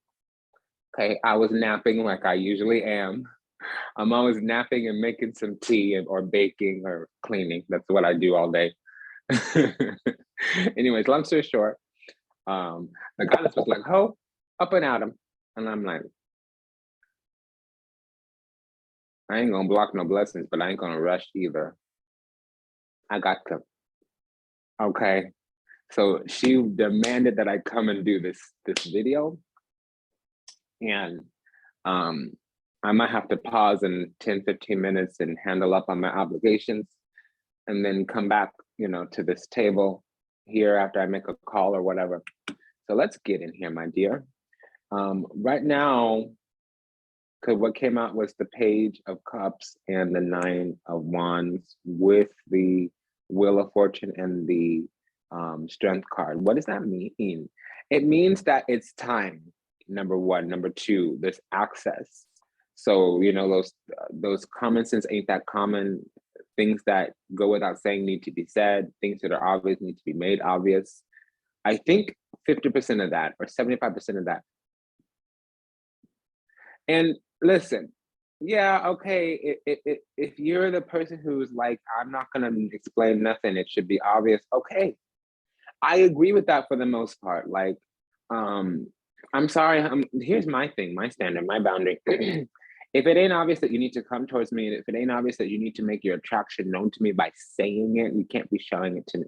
Okay, I was napping like I usually am. I'm always napping and making some tea or baking or cleaning. That's what I do all day. Anyways, long story short, the goddess was like, ho, up and at him. And I'm like, I ain't gonna block no blessings, but I ain't gonna rush either. I got to. Okay. So she demanded that I come and do this video. And I might have to pause in 10, 15 minutes and handle up on my obligations. and then come back, to this table here after I make a call or whatever. So let's get in here, my dear. Right now, because what came out was the Page of Cups and the Nine of Wands with the Wheel of Fortune and the Strength card. What does that mean? It means that it's time, number one. Number two, there's access. So, those common sense ain't that common. Things that go without saying need to be said. Things that are obvious need to be made obvious. I think 50% of that or 75% of that. And listen, yeah, okay, if you're the person who's like, I'm not gonna explain nothing, it should be obvious, okay. I agree with that for the most part. Like, I'm sorry, here's my thing, my standard, my boundary. If it ain't obvious that you need to come towards me, and if it ain't obvious that you need to make your attraction known to me by saying it, you can't be showing it to me.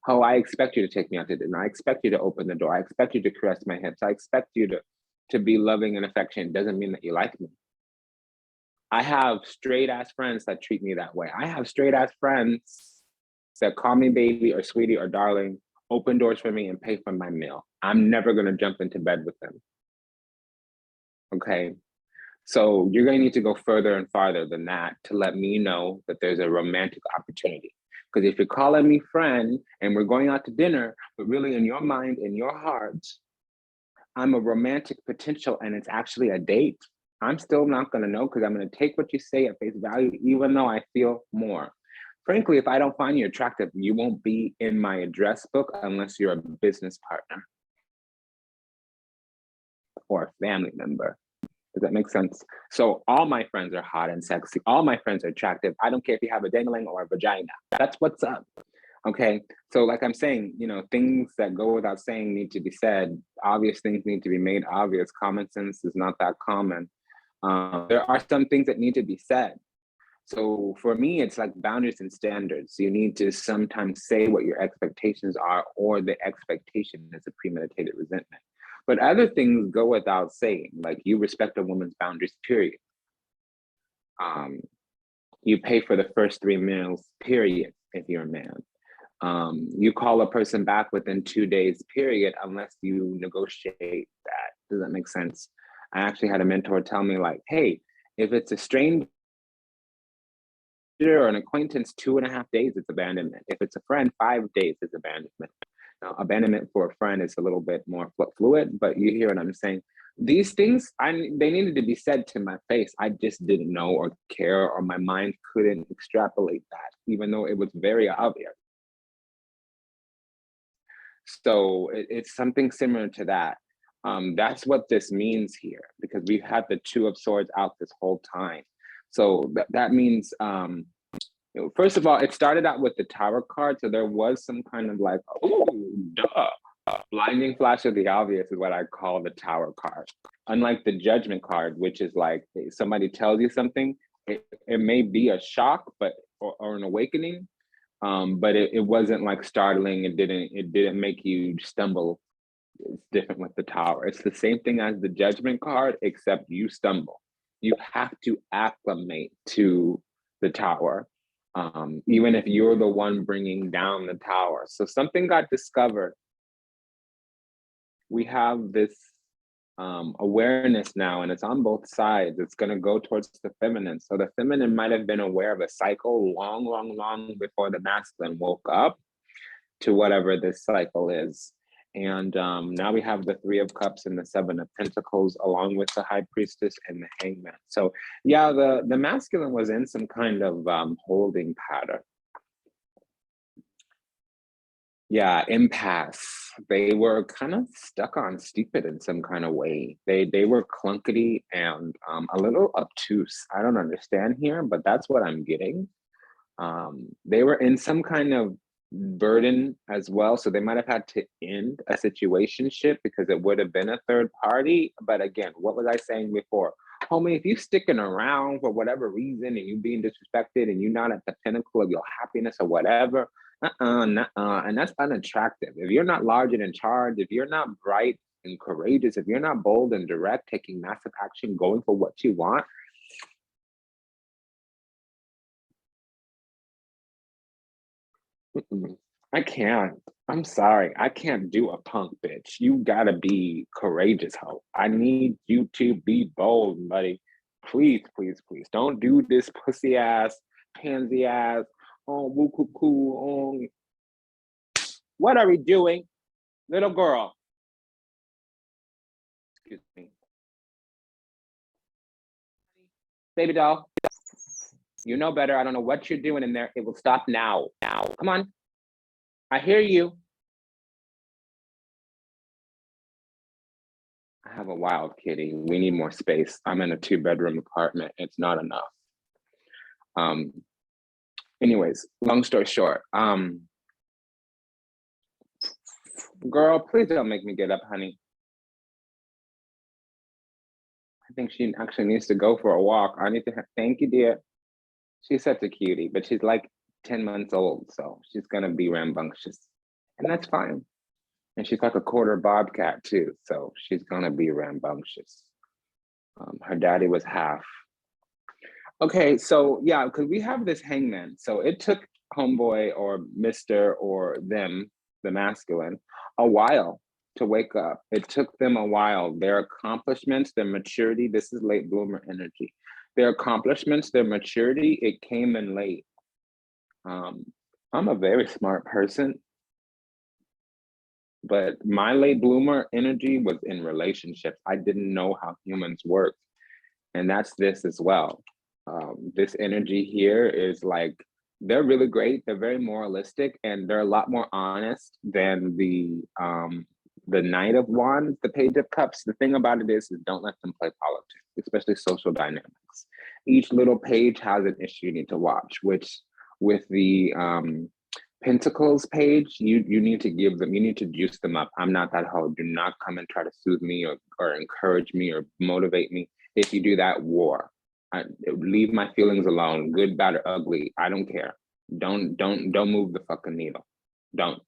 Oh, I expect you to take me out to dinner. I expect you to open the door. I expect you to caress my hips. I expect you to be loving and affectionate. Doesn't mean that you like me. I have straight ass friends that treat me that way. I have straight ass friends that call me baby or sweetie or darling, open doors for me and pay for my meal. I'm never going to jump into bed with them. Okay. So you're going to need to go further and farther than that to let me know that there's a romantic opportunity. Because if you're calling me friend and we're going out to dinner, but really in your mind, in your heart, I'm a romantic potential and it's actually a date, I'm still not going to know because I'm going to take what you say at face value, even though I feel more. Frankly, if I don't find you attractive, you won't be in my address book unless you're a business partner or a family member. Does that make sense? So all my friends are hot and sexy. All my friends are attractive. I don't care if you have a dangling or a vagina. That's what's up. Okay. So like I'm saying, things that go without saying need to be said. Obvious things need to be made obvious. Common sense is not that common. There are some things that need to be said. So for me, it's like boundaries and standards. You need to sometimes say what your expectations are, or the expectation is a premeditated resentment. But other things go without saying, like you respect a woman's boundaries, period. You pay for the first 3 meals, period, if you're a man. You call a person back within 2 days, period, unless you negotiate that. Does that make sense? I actually had a mentor tell me like, hey, if it's a stranger or an acquaintance, 2.5 days, it's abandonment. If it's a friend, 5 days is abandonment. Now, abandonment for a friend is a little bit more fluid, but you hear what I'm saying. These things, they needed to be said to my face. I just didn't know or care, or my mind couldn't extrapolate that, even though it was very obvious. So it's something similar to that. That's what this means here, because we've had the Two of Swords out this whole time. So that means, first of all, it started out with the Tower card. So there was some kind of like, oh, duh. Blinding flash of the obvious is what I call the Tower card. Unlike the Judgment card, which is like somebody tells you something, it may be a shock, or an awakening, but it wasn't like startling. It didn't make you stumble. It's different with the Tower. It's the same thing as the Judgment card, except you stumble. You have to acclimate to the Tower, even if you're the one bringing down the Tower. So something got discovered. We have this awareness now, and it's on both sides. It's going to go towards the feminine. So the feminine might have been aware of a cycle long before the masculine woke up to whatever this cycle is. And now we have the Three of Cups and the Seven of Pentacles, along with the High Priestess and the Hangman. So yeah, the masculine was in some kind of holding pattern. Yeah, impasse. They were kind of stuck on stupid in some kind of way. They were clunkety and a little obtuse. I don't understand here, but that's what I'm getting. They were in some kind of burden as well, so they might have had to end a situationship because it would have been a third party. But again, what was I saying before? Homie, if you sticking around for whatever reason and you being disrespected and you're not at the pinnacle of your happiness or whatever, and that's unattractive. If you're not large and in charge, if you're not bright and courageous, if you're not bold and direct, taking massive action, going for what you want, Mm-mm. I can't. I'm sorry. I can't do a punk bitch. You gotta be courageous, ho. I need you to be bold, buddy. Please, please, please. Don't do this pussy ass, pansy ass, oh, woo coo coo, oh. What are we doing? Little girl. Excuse me. Baby doll, you know better. I don't know what you're doing in there. It will stop now. Now. Come on. I hear you. I have a wild kitty. We need more space. I'm in a 2-bedroom apartment. It's not enough. Um, anyways, long story short, girl, please don't make me get up, honey. I think she actually needs to go for a walk. I need to thank you, dear. She's such a cutie, but she's like 10 months old, so she's gonna be rambunctious. And that's fine. And she's like a quarter bobcat too, so she's gonna be rambunctious. Her daddy was half. Okay, so yeah, because we have this hangman. So it took homeboy or Mr. or them, the masculine, a while to wake up. It took them a while. Their accomplishments, their maturity, this is late bloomer energy. Their accomplishments, their maturity, it came in late. I'm a very smart person, but my late bloomer energy was in relationships. I didn't know how humans work. And that's this as well. This energy here is like, they're really great. They're very moralistic, and they're a lot more honest than the Knight of Wands, the Page of Cups. The thing about it is don't let them play politics, especially social dynamics. Each little page has an issue you need to watch, which with the Pentacles page, you need to give them, you need to juice them up. I'm not that hoe. Do not come and try to soothe me or encourage me or motivate me. If you do that, war. Leave my feelings alone, good, bad, or ugly. I don't care. Don't move the fucking needle. Don't.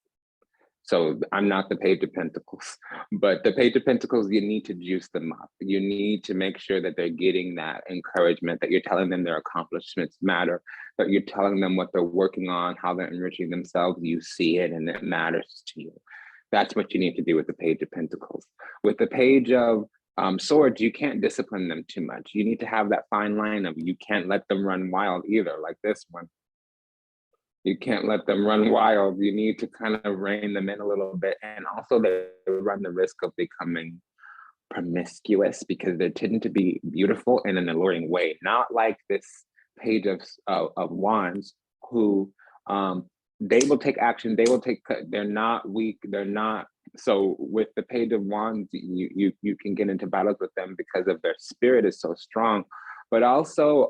So I'm not the Page of Pentacles, but the Page of Pentacles, you need to juice them up. You need to make sure that they're getting that encouragement, that you're telling them their accomplishments matter, that you're telling them what they're working on, how they're enriching themselves. You see it and it matters to you. That's what you need to do with the Page of Pentacles. With the Page of Swords, you can't discipline them too much. You need to have that fine line of you can't let them run wild either, like this one. You can't let them run wild. You need to kind of rein them in a little bit. And also they run the risk of becoming promiscuous because they tend to be beautiful in an alluring way, not like this Page of Wands who they will take action, they will take, they're not weak, they're not. So with the Page of Wands, you can get into battles with them because of their spirit is so strong, but also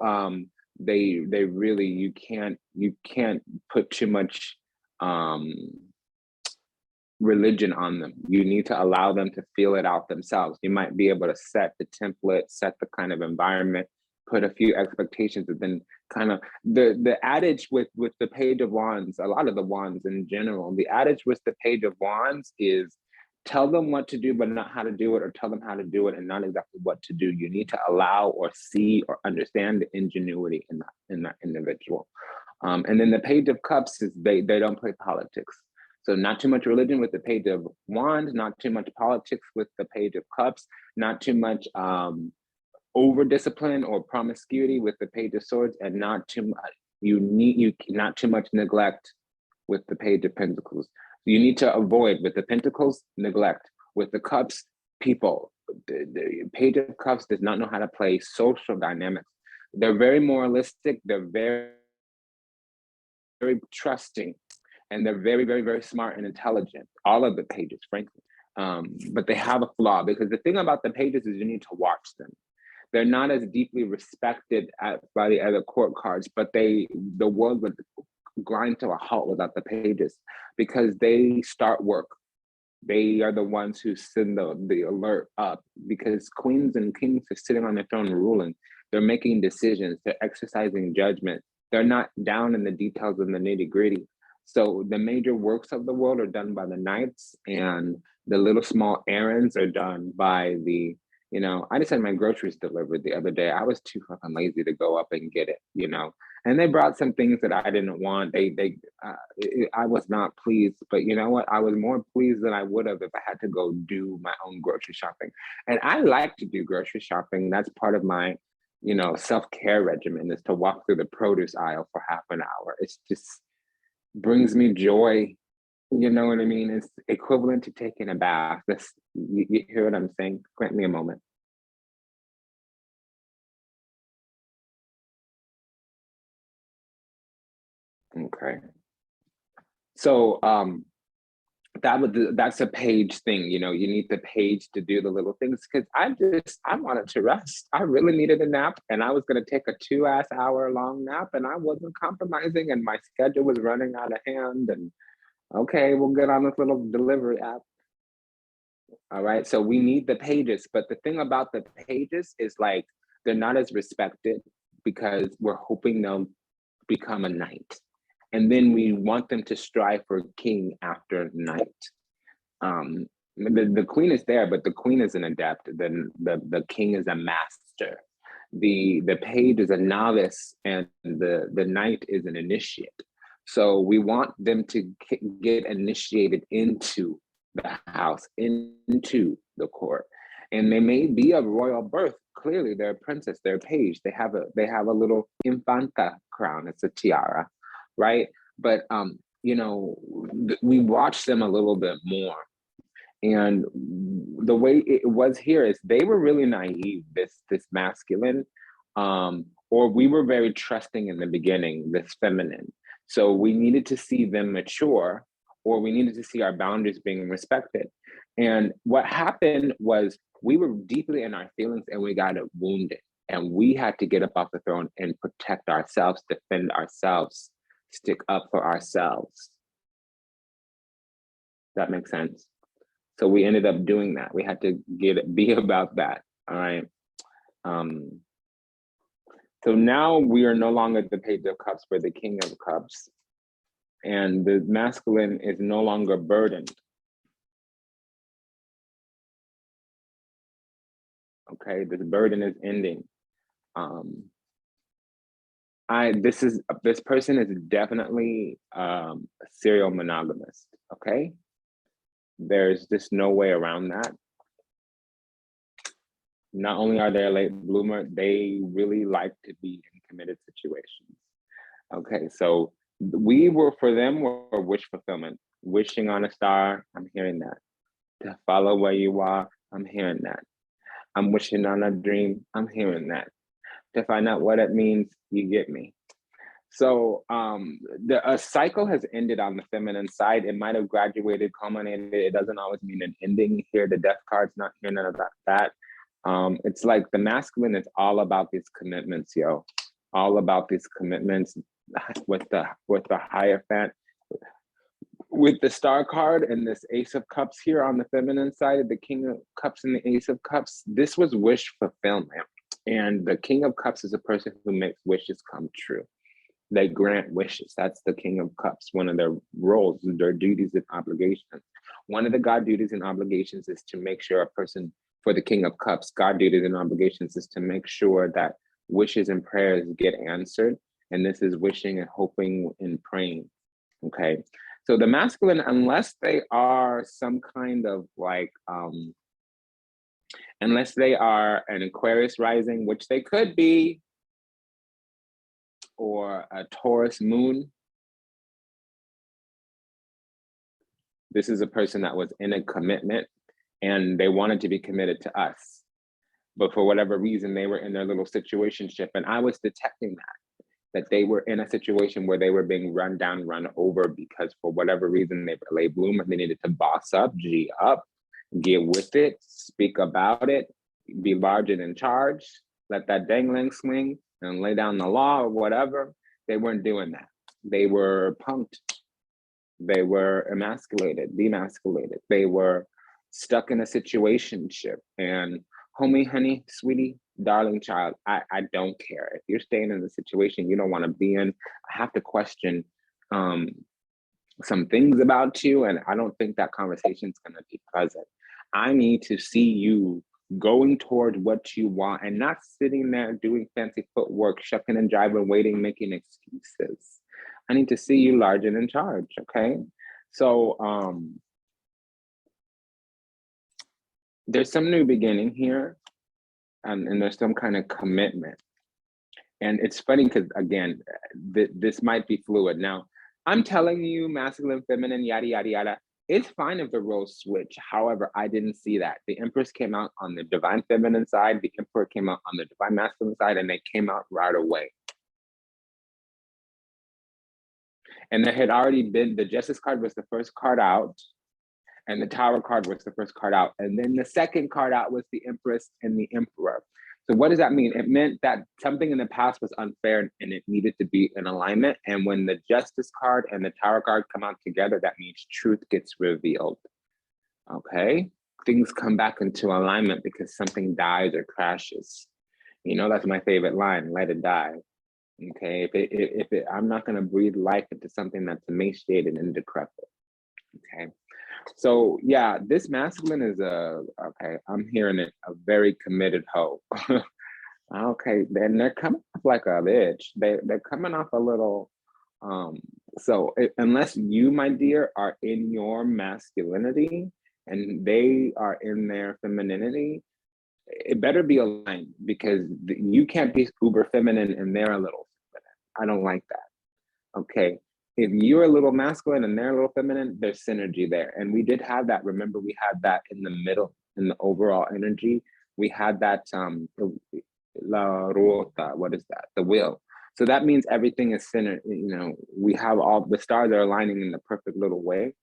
they really, you can't put too much religion on them. You need to allow them to feel it out themselves. You might be able to set the template, set the kind of environment, put a few expectations, and then kind of the adage with the Page of Wands, a lot of the wands in general, the adage with the Page of Wands is tell them what to do, but not how to do it, or tell them how to do it and not exactly what to do. You need to allow or see or understand the ingenuity in that individual. And then the Page of Cups is they don't play politics. So not too much religion with the Page of Wands, not too much politics with the Page of Cups, not too much over discipline or promiscuity with the Page of Swords, and not too much not too much neglect with the Page of Pentacles. You need to avoid with the Pentacles, neglect. With the Cups, people. The Page of Cups does not know how to play social dynamics. They're very moralistic. They're very trusting, and they're very, very, very smart and intelligent. All of the pages, frankly. But they have a flaw, because the thing about the pages is you need to watch them. They're not as deeply respected by the other court cards, but the world would grind to a halt without the pages, because they start work. They are the ones who send the alert up, because queens and kings are sitting on their throne ruling. They're making decisions. They're exercising judgment. They're not down in the details of the nitty gritty. So the major works of the world are done by the knights, and the little small errands are done by the You know, I just had my groceries delivered the other day. I was too fucking lazy to go up and get it, you know. And they brought some things that I didn't want. I was not pleased, but you know what? I was more pleased than I would have if I had to go do my own grocery shopping. And I like to do grocery shopping. That's part of my, you know, self-care regimen, is to walk through the produce aisle for half an hour. It's just brings me joy. You know what I mean? It's equivalent to taking a bath. You hear what I'm saying? Grant me a moment. Okay. So that's a page thing, you know. You need the page to do the little things, because I wanted to rest. I really needed a nap, and I was going to take a 2-hour long nap, and I wasn't compromising, and my schedule was running out of hand. And okay, we'll get on this little delivery app. All right, so we need the pages, but the thing about the pages is, like, they're not as respected because we're hoping they'll become a knight, and then we want them to strive for king after knight. The queen is there, but the queen is an adept. Then the king is a master. The page is a novice, and the knight is an initiate. So we want them to get initiated into the house, into the court, and they may be of royal birth. Clearly, they're a princess, they're a page. They have a little infanta crown. It's a tiara, right? But you know, we watch them a little bit more, and the way it was here is they were really naive. This masculine, or we were very trusting in the beginning. This feminine. So we needed to see them mature, or we needed to see our boundaries being respected. And what happened was we were deeply in our feelings, and we got wounded, and we had to get up off the throne and protect ourselves, defend ourselves, stick up for ourselves. That makes sense. So we ended up doing that. We had to be about that. All right. So now we are no longer the page of cups, we're the king of cups. And the masculine is no longer burdened. Okay, this burden is ending. This person is definitely serial monogamous. Okay, there's just no way around that. Not only are they a late bloomer, they really like to be in committed situations. Okay, so for them, were wish fulfillment. Wishing on a star, I'm hearing that. To follow where you are, I'm hearing that. I'm wishing on a dream, I'm hearing that. To find out what it means, you get me. So a cycle has ended on the feminine side. It might have graduated, culminated. It doesn't always mean an ending here. The death card's not here, none of that. It's like the masculine is all about these commitments, yo. All about these commitments with the Hierophant, with the Star card and this Ace of Cups here on the feminine side of the King of Cups and the Ace of Cups. This was wish fulfillment. And the King of Cups is a person who makes wishes come true. They grant wishes. That's the King of Cups. One of their roles, their duties and obligations. One of the God duties and obligations is to make sure a person, for the King of Cups, God duties and obligations is to make sure that wishes and prayers get answered. And this is wishing and hoping and praying. Okay. So the masculine, unless they are some kind of like, unless they are an Aquarius rising, which they could be, or a Taurus moon. This is a person that was in a commitment and they wanted to be committed to us. But for whatever reason, they were in their little situationship. And I was detecting that they were in a situation where they were being run down, run over, because for whatever reason, they were late bloomer. They needed to boss up, G up, get with it, speak about it, be large and in charge, let that dangling swing and lay down the law or whatever. They weren't doing that. They were punked. They were emasculated, demasculated. They were stuck in a situationship. And homie, honey, sweetie, darling child, I don't care. If you're staying in the situation you don't want to be in, I have to question some things about you, and I don't think that conversation is going to be pleasant. I need to see you going toward what you want and not sitting there doing fancy footwork, shucking and jiving, waiting, making excuses. I need to see you large and in charge, okay? So there's some new beginning here, and there's some kind of commitment. And it's funny because, again, this might be fluid. Now, I'm telling you, masculine, feminine, yada, yada, yada. It's fine if the roles switch. However, I didn't see that. The Empress came out on the divine feminine side. The Emperor came out on the divine masculine side, and they came out right away. And there had already been, the Justice card was the first card out, and the Tower card was the first card out. And then the second card out was the Empress and the Emperor. So what does that mean? It meant that something in the past was unfair and it needed to be in alignment. And when the Justice card and the Tower card come out together, that means truth gets revealed. Okay? Things come back into alignment because something dies or crashes. You know, that's my favorite line, let it die. Okay, I'm not gonna breathe life into something that's emaciated and decrepit. Okay, so yeah, this masculine is okay, I'm hearing it, a very committed hoe. Okay, then they're coming off like a bitch. They're coming off a little, unless you, my dear, are in your masculinity and they are in their femininity, it better be aligned, because you can't be uber feminine and they're a little feminine. I don't like that. Okay. If you're a little masculine and they're a little feminine, there's synergy there. And we did have that. Remember, we had that in the middle, in the overall energy. We had that la ruota, what is that? The wheel. So that means everything is centered. You know, we have all the stars are aligning in the perfect little way.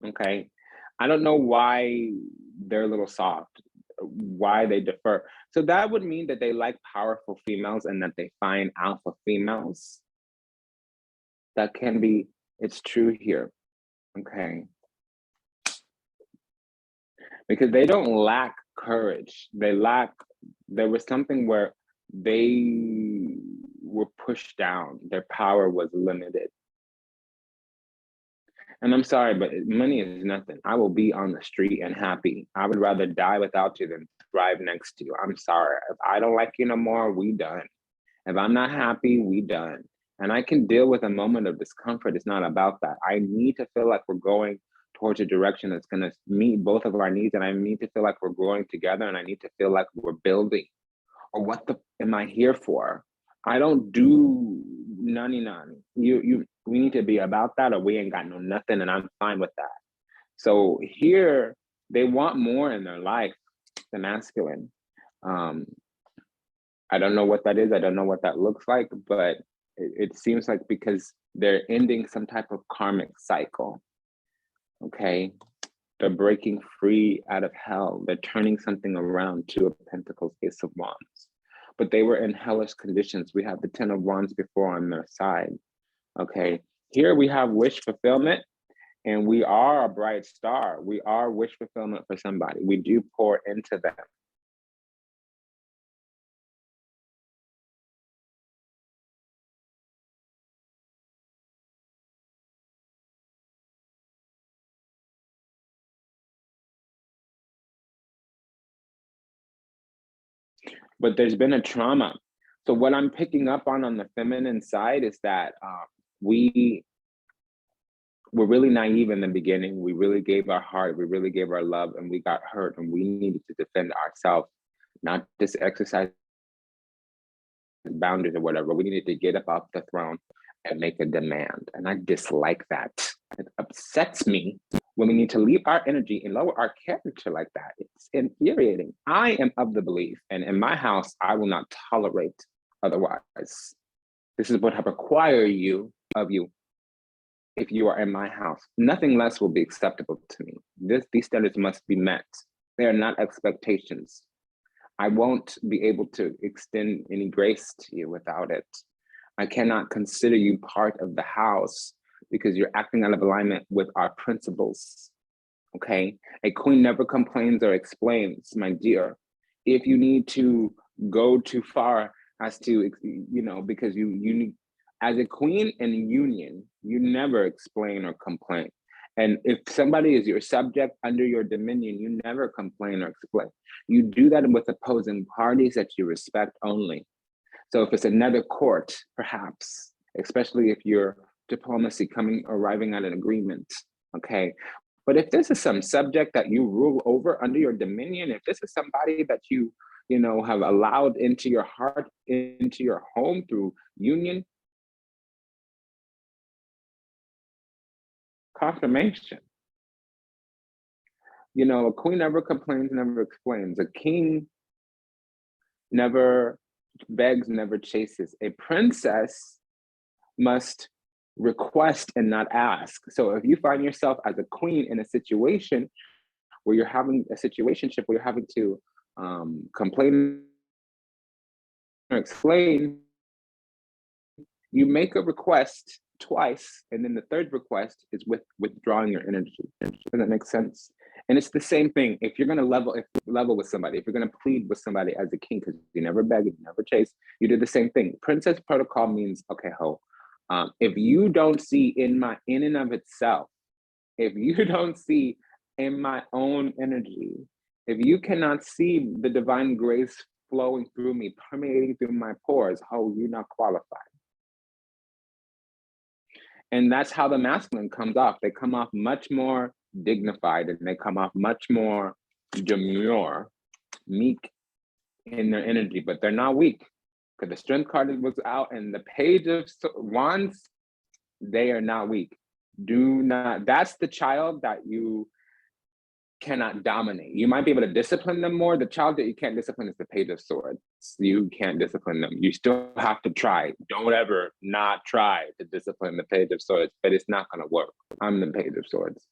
Okay. I don't know why they're a little soft, why they defer. So that would mean that they like powerful females and that they find alpha females. That can be, it's true here. Okay. Because they don't lack courage. There was something where they were pushed down. Their power was limited. And I'm sorry, but money is nothing. I will be on the street and happy. I would rather die without you than thrive next to you. I'm sorry. If I don't like you no more, we done. If I'm not happy, we done. And I can deal with a moment of discomfort. It's not about that. I need to feel like we're going towards a direction that's going to meet both of our needs. And I need to feel like we're growing together. And I need to feel like we're building. Or what am I here for? I don't do nani. We need to be about that, or we ain't got no nothing, and I'm fine with that. So here, they want more in their life, the masculine. I don't know what that is. I don't know what that looks like, but it seems like because they're ending some type of karmic cycle. Okay, they're breaking free out of hell. They're turning something around. Two of Pentacles, Ace of Wands. But they were in hellish conditions. We have the 10 of Wands before on their side. Okay, here we have wish fulfillment, and we are a bright star. We are wish fulfillment for somebody. We do pour into them. But there's been a trauma. So what I'm picking up on the feminine side is that we were really naive in the beginning. We really gave our heart, we really gave our love, and we got hurt, and we needed to defend ourselves, not just exercise boundaries or whatever. We needed to get up off the throne and make a demand. And I dislike that. It upsets me when we need to leave our energy and lower our character like that. It's infuriating. I am of the belief, and in my house, I will not tolerate otherwise. This is what I require of you. If you are in my house, nothing less will be acceptable to me. These standards must be met. They are not expectations. I won't be able to extend any grace to you without it. I cannot consider you part of the house because you're acting out of alignment with our principles, okay? A queen never complains or explains, my dear. If you need to go too far as to, because you need, as a queen in a union, you never explain or complain. And if somebody is your subject under your dominion, you never complain or explain. You do that with opposing parties that you respect only. So if it's another court, perhaps, especially if you're diplomacy arriving at an agreement, okay? But if this is some subject that you rule over under your dominion, if this is somebody that you have allowed into your heart, into your home through union, confirmation. A queen never complains, never explains. A king never begs, never chases. A princess must request and not ask. So if you find yourself as a queen in a situation where you're having a situationship where you're having to complain or explain, you make a request twice, and then the third request is withdrawing your energy. Does that make sense? And it's the same thing. If you're going to level with somebody, if you're going to plead with somebody as a king, because you never beg, you never chase, you do the same thing. Princess protocol means, okay, if you don't see in and of itself, if you don't see in my own energy, if you cannot see the divine grace flowing through me, permeating through my pores, you're not qualified. And that's how the masculine comes off. They come off much more dignified, and they come off much more demure, meek in their energy, but they're not weak, because the strength card was out, and the page of wands, they are not weak. That's the child that you cannot dominate. You might be able to discipline them more. The child that you can't discipline is the page of swords. You can't discipline them. You still have to try. Don't ever not try to discipline the page of swords, but it's not going to work. I'm the page of swords.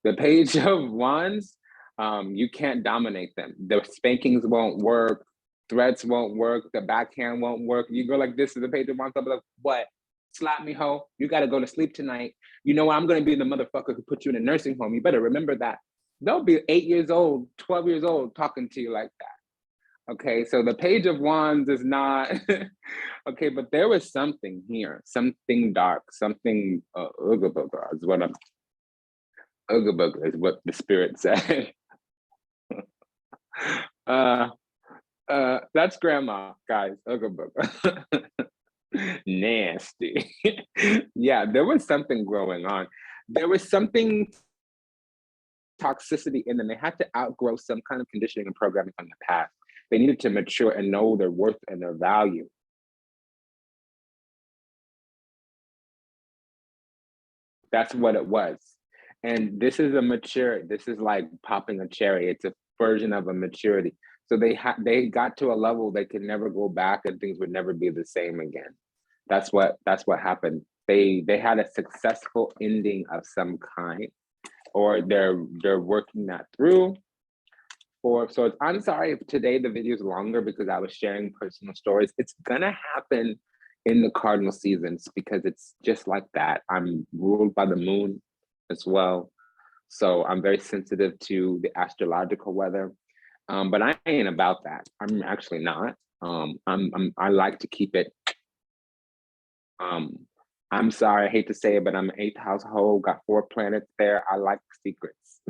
The page of wands, you can't dominate them. The spankings won't work. Threats won't work. The backhand won't work. You go like this to the page of wands, I'll be like, what? Slap me, ho. You got to go to sleep tonight. You know, I'm going to be the motherfucker who put you in a nursing home. You better remember that. They'll be 8 years old, 12 years old talking to you like that. Okay, so the page of wands is not, okay, but there was something here, something dark, something, is what the spirit said. That's grandma, guys, nasty. Yeah, there was something going on. There was something toxicity in them. They had to outgrow some kind of conditioning and programming from the past. They needed to mature and know their worth and their value. That's what it was. And this is this is like popping a cherry. It's a version of a maturity. So they got to a level they could never go back, and things would never be the same again. That's what happened. They had a successful ending of some kind, or they're working that through. So I'm sorry if today the video is longer because I was sharing personal stories. It's gonna happen in the cardinal seasons because it's just like that. I'm ruled by the moon as well. So I'm very sensitive to the astrological weather. But I ain't about that. I'm actually not. I like to keep it. I'm sorry, I hate to say it, but I'm an 8th household, got 4 planets there. I like secrets.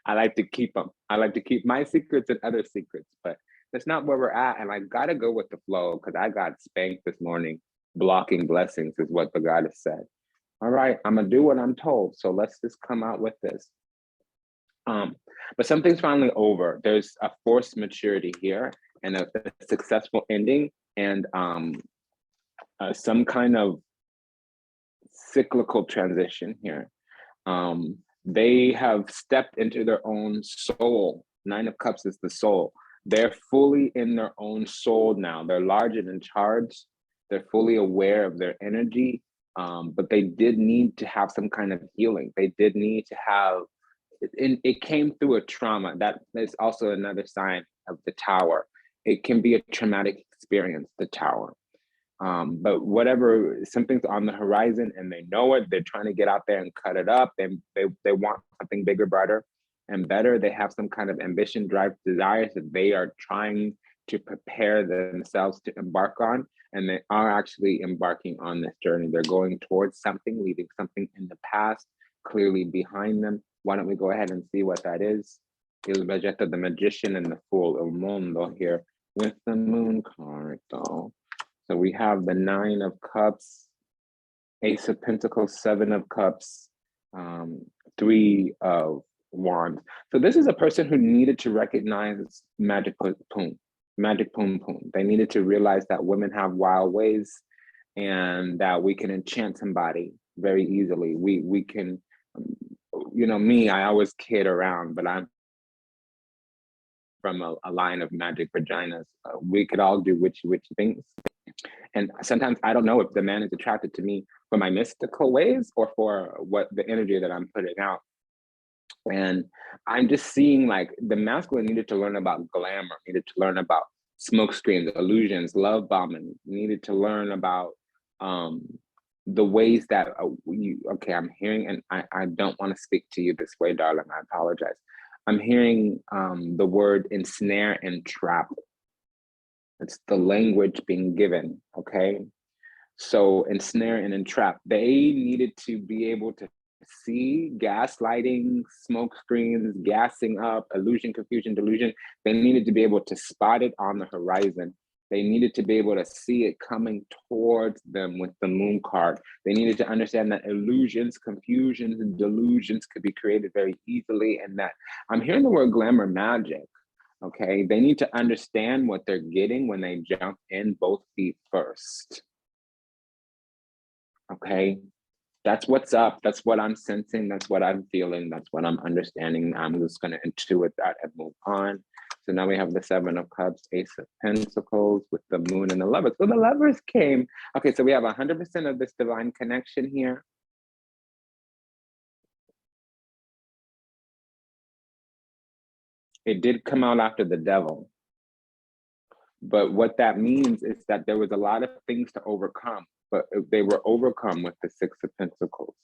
I like to keep them. I like to keep my secrets and other secrets, but that's not where we're at. And I gotta go with the flow because I got spanked this morning. Blocking blessings is what the goddess said. All right, I'm gonna do what I'm told. So let's just come out with this. But something's finally over. There's a forced maturity here and a successful ending, and some kind of cyclical transition here. They have stepped into their own soul. 9 of Cups is the soul. They're fully in their own soul now. They're large and in charge. They're fully aware of their energy, but they did need to have some kind of healing. They did need to have, it came through a trauma. That is also another sign of the Tower. It can be a traumatic experience, the Tower. But whatever, something's on the horizon and they know it, they're trying to get out there and cut it up. They want something bigger, brighter, and better. They have some kind of ambition, drive, desires that they are trying to prepare themselves to embark on. And they are actually embarking on this journey. They're going towards something, leaving something in the past, clearly behind them. Why don't we go ahead and see what that is? Il Vegeta, the Magician, and the Fool, El Mundo here with the Moon card, though. So we have the Nine of Cups, Ace of Pentacles, Seven of Cups, Three of Wands. So this is a person who needed to recognize magic poom. They needed to realize that women have wild ways and that we can enchant somebody very easily. We can, you know, me, I always kid around, but I'm from a line of magic vaginas. We could all do witchy things. And sometimes I don't know if the man is attracted to me for my mystical ways or for what the energy that I'm putting out. And I'm just seeing like the masculine needed to learn about glamour, needed to learn about smoke screens, illusions, love bombing, needed to learn about the ways that okay, I'm hearing, and I don't want to speak to you this way, darling, I apologize. I'm hearing the word ensnare and trap. It's the language being given, okay? So ensnare and entrap. They needed to be able to see gaslighting, smoke screens, gassing up, illusion, confusion, delusion. They needed to be able to spot it on the horizon. They needed to be able to see it coming towards them with the Moon card. They needed to understand that illusions, confusions, and delusions could be created very easily, and that I'm hearing the word glamour magic. Okay, they need to understand what they're getting when they jump in both feet first. Okay, that's what's up. That's what I'm sensing. That's what I'm feeling. That's what I'm understanding. I'm just going to intuit that and move on. So now we have the Seven of Cups, Ace of Pentacles with the Moon and the Lovers. So the Lovers came. Okay, so we have 100% of this divine connection here. It did come out after the Devil. But what that means is that there was a lot of things to overcome, but they were overcome with the Six of Pentacles.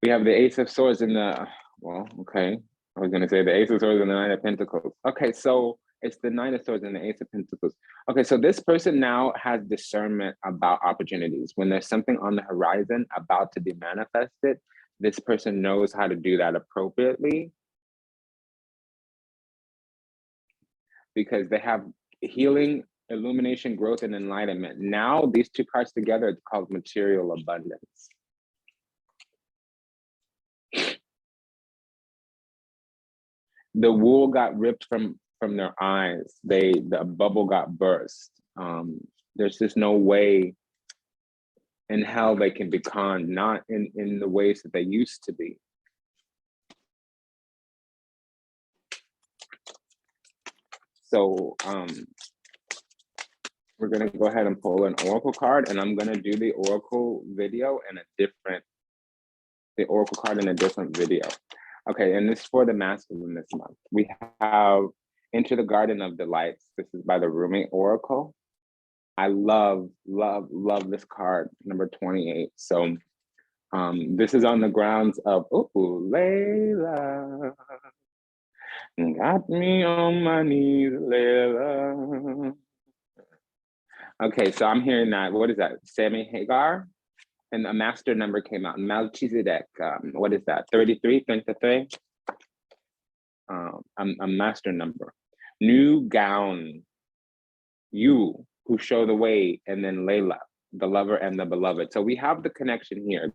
We have the Ace of Swords and the, well, okay. I was gonna say the Ace of Swords and the Nine of Pentacles. Okay, so it's the Nine of Swords and the Ace of Pentacles. Okay, so this person now has discernment about opportunities. When there's something on the horizon about to be manifested, this person knows how to do that appropriately, because they have healing, illumination, growth, and enlightenment. Now, these two cards together, it's called material abundance. The wool got ripped from their eyes. The bubble got burst. There's just no way in hell they can be conned, not in the ways that they used to be. So we're gonna go ahead and pull an oracle card, and I'm gonna do the oracle video in a different, the oracle card in a different video. Okay, and this is for the masculine this month. We have Enter the Garden of Delights. This is by the Roommate Oracle. I love this card, number 28. So this is on the grounds of, ooh, Layla. Got me on my knees, Layla. Okay, so I'm hearing that, what is that? Sammy Hagar? And a master number came out, Melchizedek. What is that? 33, 33? A master number. New gown, you who show the way, and then Layla, the lover and the beloved. So we have the connection here.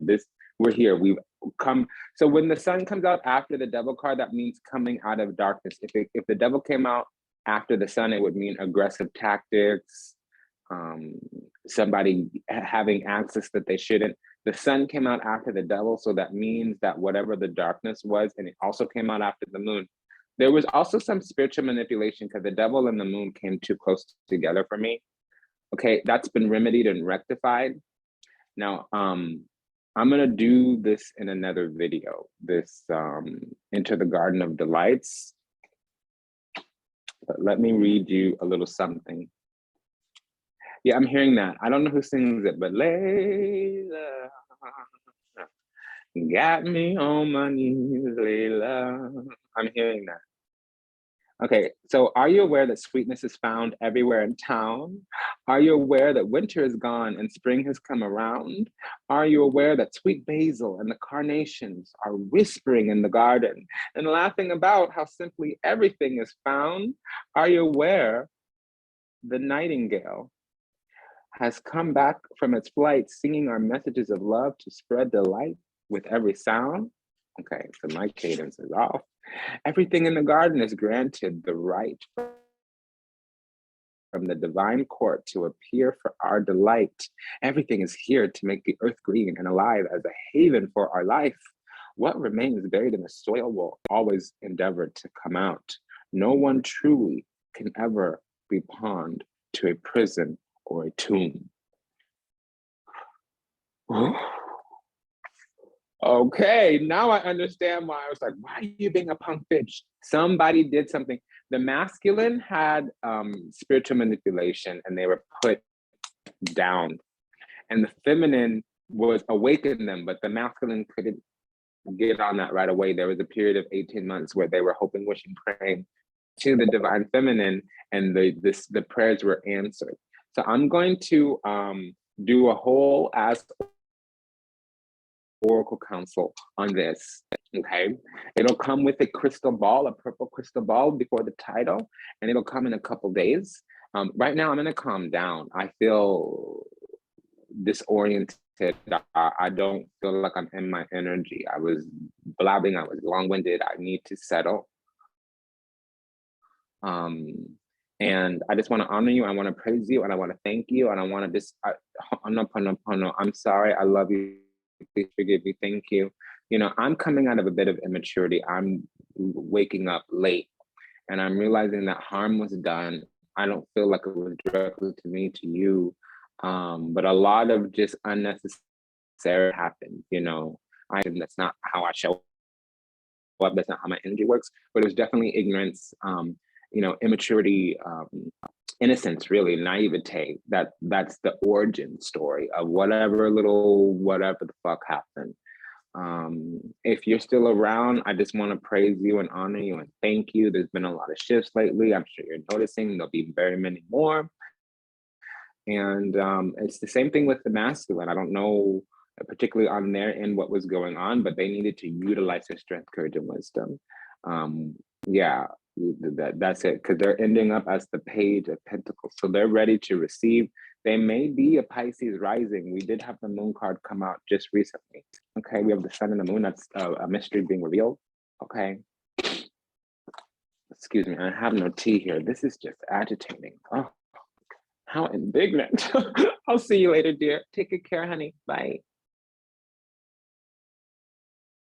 We're here, we've come. So when the sun comes out after the Devil card, that means coming out of darkness. If the Devil came out after the sun, it would mean aggressive tactics, somebody having access that they shouldn't. The sun came out after the Devil, so that means that whatever the darkness was, and it also came out after the moon. There was also some spiritual manipulation because the Devil and the moon came too close together for me. Okay, that's been remedied and rectified. Now, I'm gonna do this in another video, this Enter the Garden of Delights. But let me read you a little something. Yeah, I'm hearing that. I don't know who sings it, but Layla got me on my knees, Layla. I'm hearing that. Okay, so are you aware that sweetness is found everywhere in town? Are you aware that winter is gone and spring has come around? Are you aware that sweet basil and the carnations are whispering in the garden and laughing about how simply everything is found? Are you aware the nightingale has come back from its flight singing our messages of love to spread delight with every sound? Okay, so my cadence is off. Everything in the garden is granted the right from the divine court to appear for our delight. Everything is here to make the earth green and alive as a haven for our life. What remains buried in the soil will always endeavor to come out. No one truly can ever be pawned to a prison or a tomb. Okay, now I understand why I was like, why are you being a punk bitch? Somebody did something. The masculine had spiritual manipulation and they were put down. And the feminine was awakened them, but the masculine couldn't get on that right away. There was a period of 18 months where they were hoping, wishing, praying to the divine feminine, and the prayers were answered. So I'm going to do a whole Ask Oracle Council on this, okay? It'll come with a crystal ball, a purple crystal ball before the title, and it'll come in a couple days. Right now, I'm gonna calm down. I feel disoriented. I don't feel like I'm in my energy. I was blabbing, I was long-winded. I need to settle. And I just want to honor you. I want to praise you, and I want to thank you, and I want to just, I'm sorry. I love you. Please forgive me. Thank you. You know, I'm coming out of a bit of immaturity. I'm waking up late, and I'm realizing that harm was done. I don't feel like it was directly to me, to you, but a lot of just unnecessary happened. You know, that's not how I show up. That's not how my energy works. But it was definitely ignorance. You know, immaturity, innocence, really, naivete. That's the origin story of whatever the fuck happened. If you're still around, I just want to praise you and honor you and thank you. There's been a lot of shifts lately. I'm sure you're noticing there'll be very many more. And it's the same thing with the masculine. I don't know particularly on their end what was going on, but they needed to utilize their strength, courage, and wisdom. Yeah, that's it, because they're ending up as the Page of Pentacles. So they're ready to receive. They may be a Pisces rising. We did have the moon card come out just recently. Okay, we have the sun and the moon. That's a mystery being revealed. Okay. Excuse me, I have no tea here. This is just agitating. Oh, how indignant. I'll see you later, dear. Take good care, honey. Bye.